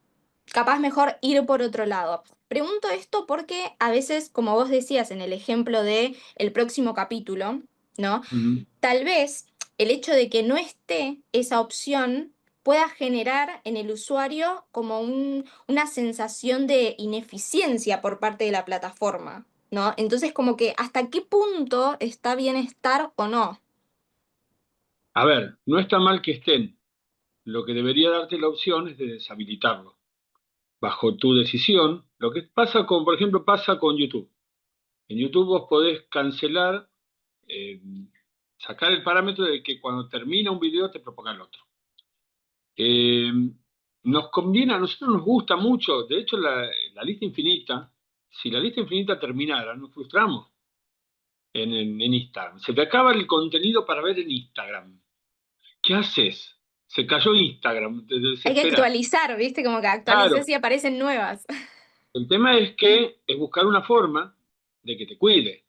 capaz mejor ir por otro lado. Pregunto esto porque a veces, como vos decías en el ejemplo de el próximo capítulo, ¿no? Ujú. Tal vez el hecho de que no esté esa opción pueda generar en el usuario como una sensación de ineficiencia por parte de la plataforma, ¿no? Entonces, como que hasta qué punto está bien estar o no. A ver, no está mal que estén. Lo que debería darte la opción es de deshabilitarlo. Bajo tu decisión, lo que pasa con, por ejemplo, pasa con YouTube. En YouTube vos podés cancelar, eh, sacar el parámetro de que cuando termina un video te proponga el otro. Eh, Nos conviene, a nosotros nos gusta mucho, de hecho la lista infinita, si la lista infinita terminara, nos frustramos en Instagram. Se te acaba el contenido para ver en Instagram. ¿Qué haces? Se cayó Instagram, te Hay que desesperas. actualizar, ¿viste? Como que Claro, actualizas y aparecen nuevas. el tema es que es buscar una forma de que te cuide.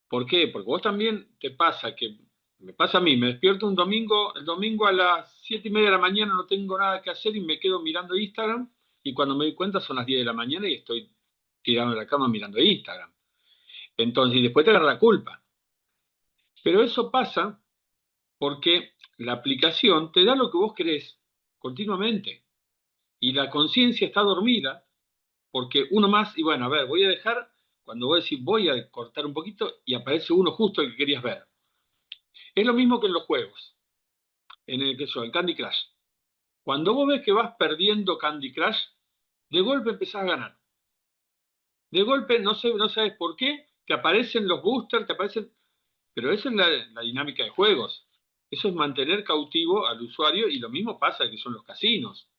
¿Por qué? Porque vos también te pasa que, me pasa a mí, me despierto un domingo, el domingo a las 7:30 de la mañana no tengo nada que hacer y me quedo mirando Instagram y cuando me doy cuenta son las 10 de la mañana y estoy tirado en la cama mirando Instagram. Entonces, y después te agarra la culpa. Pero eso pasa porque la aplicación te da lo que vos querés continuamente y la conciencia está dormida porque uno más, y bueno, a ver, voy a dejar, cuando vos decís voy a cortar un poquito y aparece uno justo el que querías ver. Es lo mismo que en los juegos, en el que yo, el Candy Crush. Cuando vos ves que vas perdiendo Candy Crush, de golpe empezás a ganar. De golpe, no sé, no sabes por qué, te aparecen los boosters, te aparecen. Pero esa es la dinámica de juegos. Eso es mantener cautivo al usuario y lo mismo pasa que son los casinos.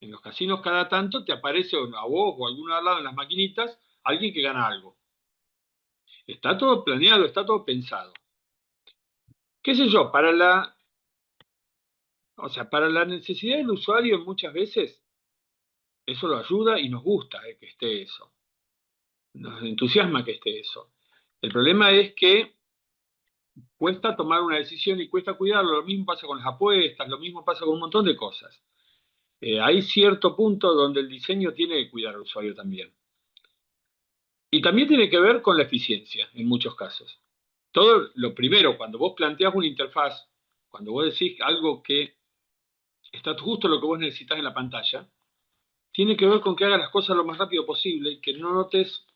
En los casinos cada tanto te aparece a vos o a algún lado en las maquinitas alguien que gana algo. Está todo planeado, está todo pensado. ¿Qué sé yo? Para la necesidad del usuario muchas veces eso lo ayuda y nos gusta que esté eso. Nos entusiasma que esté eso. El problema es que cuesta tomar una decisión y cuesta cuidarlo. Lo mismo pasa con las apuestas, lo mismo pasa con un montón de cosas. Hay cierto punto donde el diseño tiene que cuidar al usuario también. Y también tiene que ver con la eficiencia en muchos casos. Todo lo primero, cuando vos planteás una interfaz, cuando vos decís algo que está justo lo que vos necesitas en la pantalla, tiene que ver con que hagas las cosas lo más rápido posible y que no notes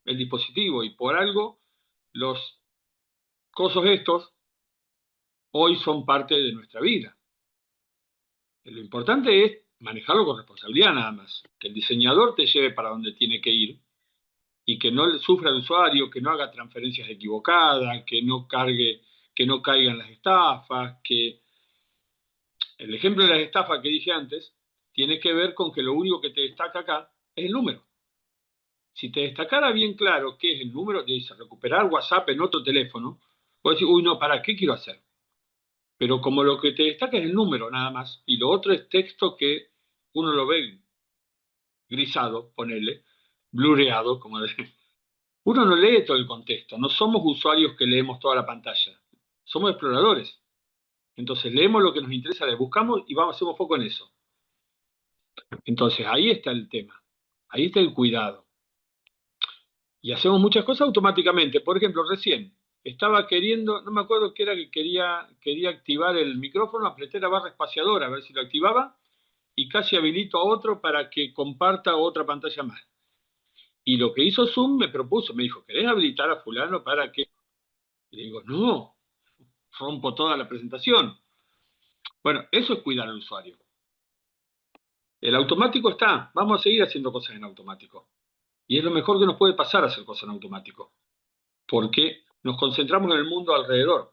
el dispositivo. Y por algo, los cosos estos hoy son parte de nuestra vida. Lo importante es manejarlo con responsabilidad nada más. Que el diseñador te lleve para donde tiene que ir y que no le sufra el usuario, que no haga transferencias equivocadas, que no caigan las estafas, que el ejemplo de las estafas que dije antes tiene que ver con que lo único que te destaca acá es el número. Si te destacara bien claro qué es el número, te dice recuperar WhatsApp en otro teléfono, puedes decir, uy, no, ¿para qué quiero hacer? Pero como lo que te destaca es el número nada más, y lo otro es texto que uno lo ve grisado, ponele, blureado, como decimos. Uno no lee todo el contexto, no somos usuarios que leemos toda la pantalla, somos exploradores. Entonces leemos lo que nos interesa, le buscamos y hacemos foco en eso. Entonces ahí está el tema, ahí está el cuidado. Y hacemos muchas cosas automáticamente. Por ejemplo, recién estaba queriendo, no me acuerdo qué era que quería activar el micrófono, apreté la barra espaciadora a ver si lo activaba y casi habilito a otro para que comparta otra pantalla más. Y lo que hizo Zoom me propuso, me dijo, ¿querés habilitar a fulano para que? Y le digo, no, rompo toda la presentación. Bueno, eso es cuidar al usuario. El automático está, vamos a seguir haciendo cosas en automático. Y es lo mejor que nos puede pasar hacer cosas en automático, porque nos concentramos en el mundo alrededor.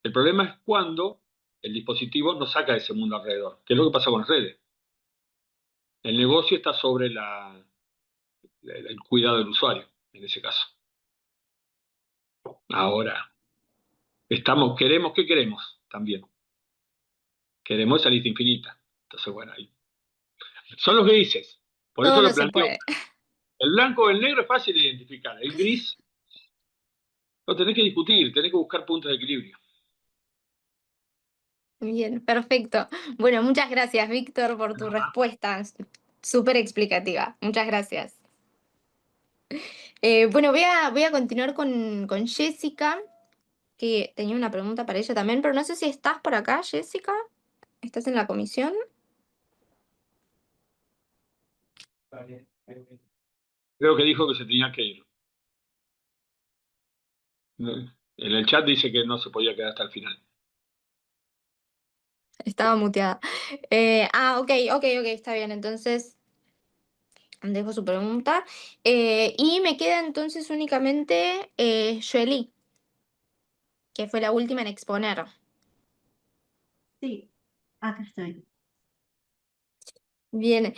El problema es cuando el dispositivo nos saca de ese mundo alrededor, que es lo que pasa con las redes. El negocio está sobre el cuidado del usuario, en ese caso. Ahora, queremos, ¿qué queremos? También. Queremos esa lista infinita. Entonces, bueno, ahí. Son los grises. Por Todo eso no lo se planteo. puede. El blanco o el negro es fácil de identificar. El gris lo tenés que discutir, tenés que buscar puntos de equilibrio. Bien, perfecto. Bueno, muchas gracias, Víctor, por tu respuesta. Súper explicativa. Muchas gracias. Bueno, voy a continuar con Jessica, que tenía una pregunta para ella también, pero no sé si estás por acá, Jessica. ¿Estás en la comisión? Creo que dijo que se tenía que ir. En el chat dice que no se podía quedar hasta el final. Estaba muteada. Ok, está bien. Entonces, dejo su pregunta. Y me queda entonces únicamente Joely, que fue la última en exponer. Sí, acá estoy. Bien,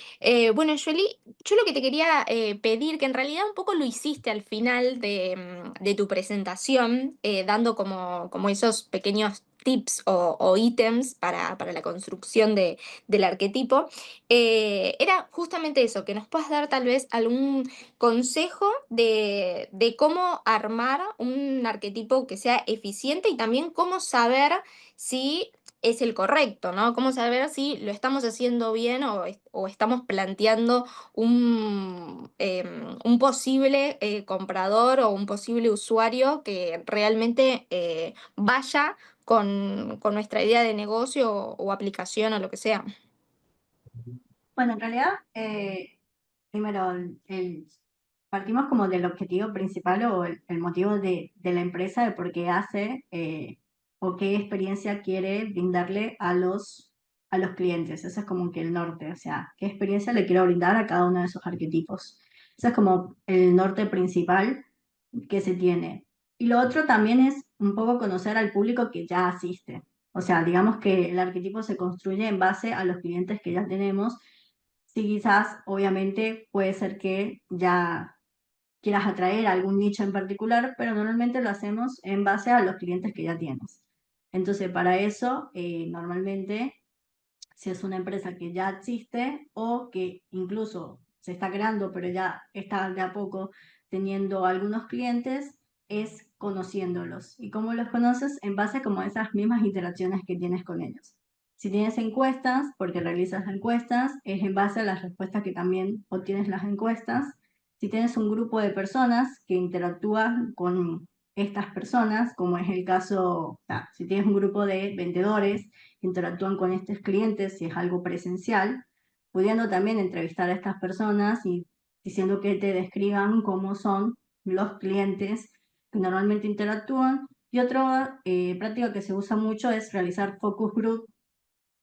bueno, Joely, yo lo que te quería pedir, que en realidad un poco lo hiciste al final de tu presentación, dando como esos pequeños tips o ítems para la construcción del arquetipo, era justamente eso, que nos puedas dar tal vez algún consejo de cómo armar un arquetipo que sea eficiente y también cómo saber si es el correcto, ¿no? Cómo saber si lo estamos haciendo bien o estamos planteando un posible comprador o un posible usuario que realmente vaya con nuestra idea de negocio o aplicación o lo que sea. Bueno, en realidad, primero, partimos como del objetivo principal o el motivo de la empresa, de por qué hace o qué experiencia quiere brindarle a los clientes. Ese es como que el norte, o sea, qué experiencia le quiero brindar a cada uno de esos arquetipos. Ese es como el norte principal que se tiene. Y lo otro también es un poco conocer al público que ya asiste. O sea, digamos que el arquetipo se construye en base a los clientes que ya tenemos. Sí, quizás, obviamente, puede ser que ya quieras atraer a algún nicho en particular, pero normalmente lo hacemos en base a los clientes que ya tienes. Entonces, para eso, normalmente, si es una empresa que ya existe o que incluso se está creando, pero ya está de a poco teniendo algunos clientes, es conociéndolos. ¿Y cómo los conoces? En base como a esas mismas interacciones que tienes con ellos. Si tienes encuestas, porque realizas encuestas, es en base a las respuestas que también obtienes las encuestas. Si tienes un grupo de personas que interactúan con estas personas, como es el caso, o sea, si tienes un grupo de vendedores que interactúan con estos clientes, si es algo presencial, pudiendo también entrevistar a estas personas y diciendo que te describan cómo son los clientes que normalmente interactúan. Y otra práctica que se usa mucho es realizar focus group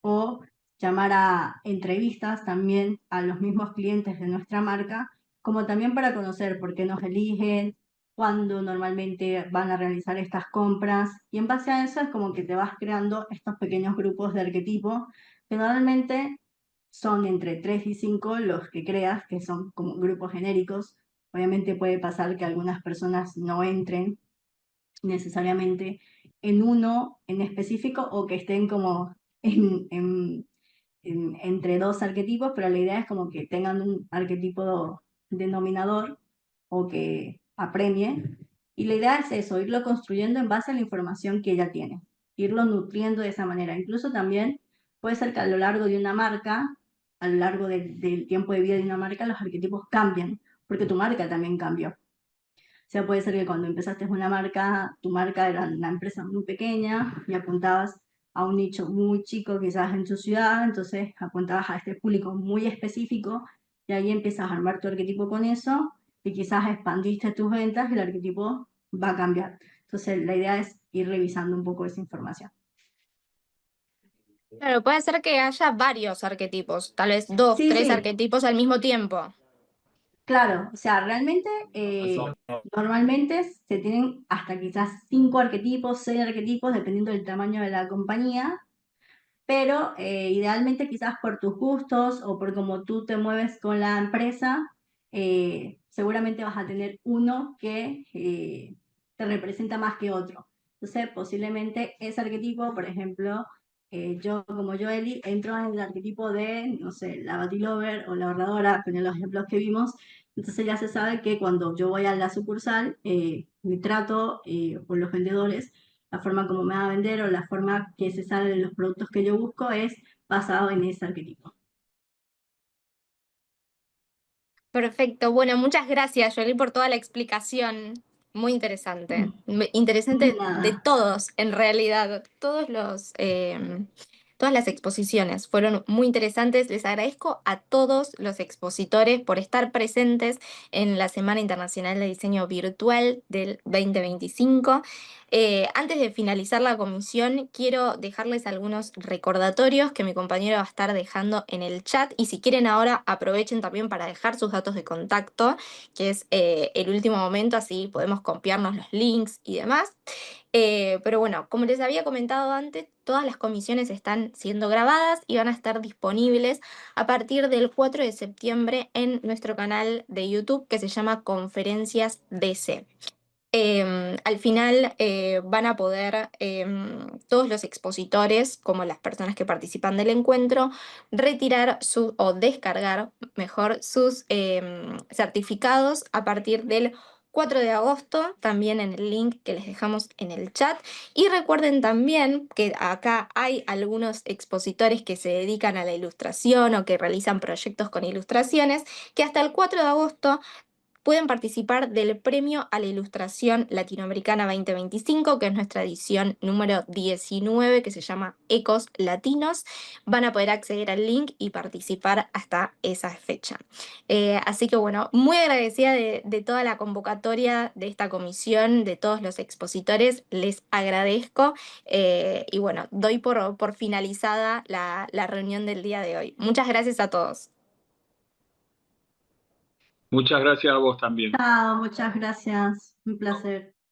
o llamar a entrevistas también a los mismos clientes de nuestra marca, como también para conocer por qué nos eligen, cuándo normalmente van a realizar estas compras, y en base a eso es como que te vas creando estos pequeños grupos de arquetipo que normalmente son entre 3 y 5 los que creas, que son como grupos genéricos. Obviamente puede pasar que algunas personas no entren necesariamente en uno en específico o que estén como entre dos arquetipos, pero la idea es como que tengan un arquetipo denominador o que apremie. Y la idea es eso, irlo construyendo en base a la información que ella tiene. irlo nutriendo de esa manera. Incluso también puede ser que a lo largo de una marca, a lo largo del tiempo de vida de una marca, los arquetipos cambian, porque tu marca también cambió. O sea, puede ser que cuando empezaste una marca, tu marca era una empresa muy pequeña y apuntabas a un nicho muy chico, quizás en tu ciudad, entonces apuntabas a este público muy específico y ahí empiezas a armar tu arquetipo con eso y quizás expandiste tus ventas y el arquetipo va a cambiar. Entonces, la idea es ir revisando un poco esa información. Claro, puede ser que haya varios arquetipos, tal vez dos, Sí, tres sí, arquetipos al mismo tiempo. claro, o sea, realmente, normalmente se tienen hasta quizás 5 arquetipos, 6 arquetipos, dependiendo del tamaño de la compañía, pero idealmente quizás por tus gustos o por cómo tú te mueves con la empresa, seguramente vas a tener uno que te representa más que otro. Entonces, posiblemente ese arquetipo, por ejemplo, yo como Joely, entro en el arquetipo de, no sé, la Batilover o la ahorradora, con los ejemplos que vimos. Entonces ya se sabe que cuando yo voy a la sucursal, mi trato con los vendedores, la forma como me va a vender o la forma que se salen los productos que yo busco es basado en ese arquetipo. Perfecto. Bueno, muchas gracias, Jolie, por toda la explicación. Muy interesante. Interesante de Nada. todos, en realidad. Todas las exposiciones fueron muy interesantes. Les agradezco a todos los expositores por estar presentes en la Semana Internacional de Diseño Virtual del 2025. Antes de finalizar la comisión, quiero dejarles algunos recordatorios que mi compañero va a estar dejando en el chat y si quieren ahora aprovechen también para dejar sus datos de contacto, que es el último momento, así podemos copiarnos los links y demás. Pero bueno, como les había comentado antes, todas las comisiones están siendo grabadas y van a estar disponibles a partir del 4 de septiembre en nuestro canal de YouTube que se llama Conferencias DC. Al final van a poder todos los expositores, como las personas que participan del encuentro, retirar o descargar mejor sus certificados a partir del 4 de agosto, también en el link que les dejamos en el chat. Y recuerden también que acá hay algunos expositores que se dedican a la ilustración o que realizan proyectos con ilustraciones, que hasta el 4 de agosto pueden participar del Premio a la Ilustración Latinoamericana 2025, que es nuestra edición número 19, que se llama Ecos Latinos. Van a poder acceder al link y participar hasta esa fecha. Así que bueno, muy agradecida de toda la convocatoria de esta comisión, de todos los expositores, les agradezco y bueno, doy por finalizada la reunión del día de hoy. Muchas gracias a todos. Muchas gracias a vos también. Chao, muchas gracias. Un placer.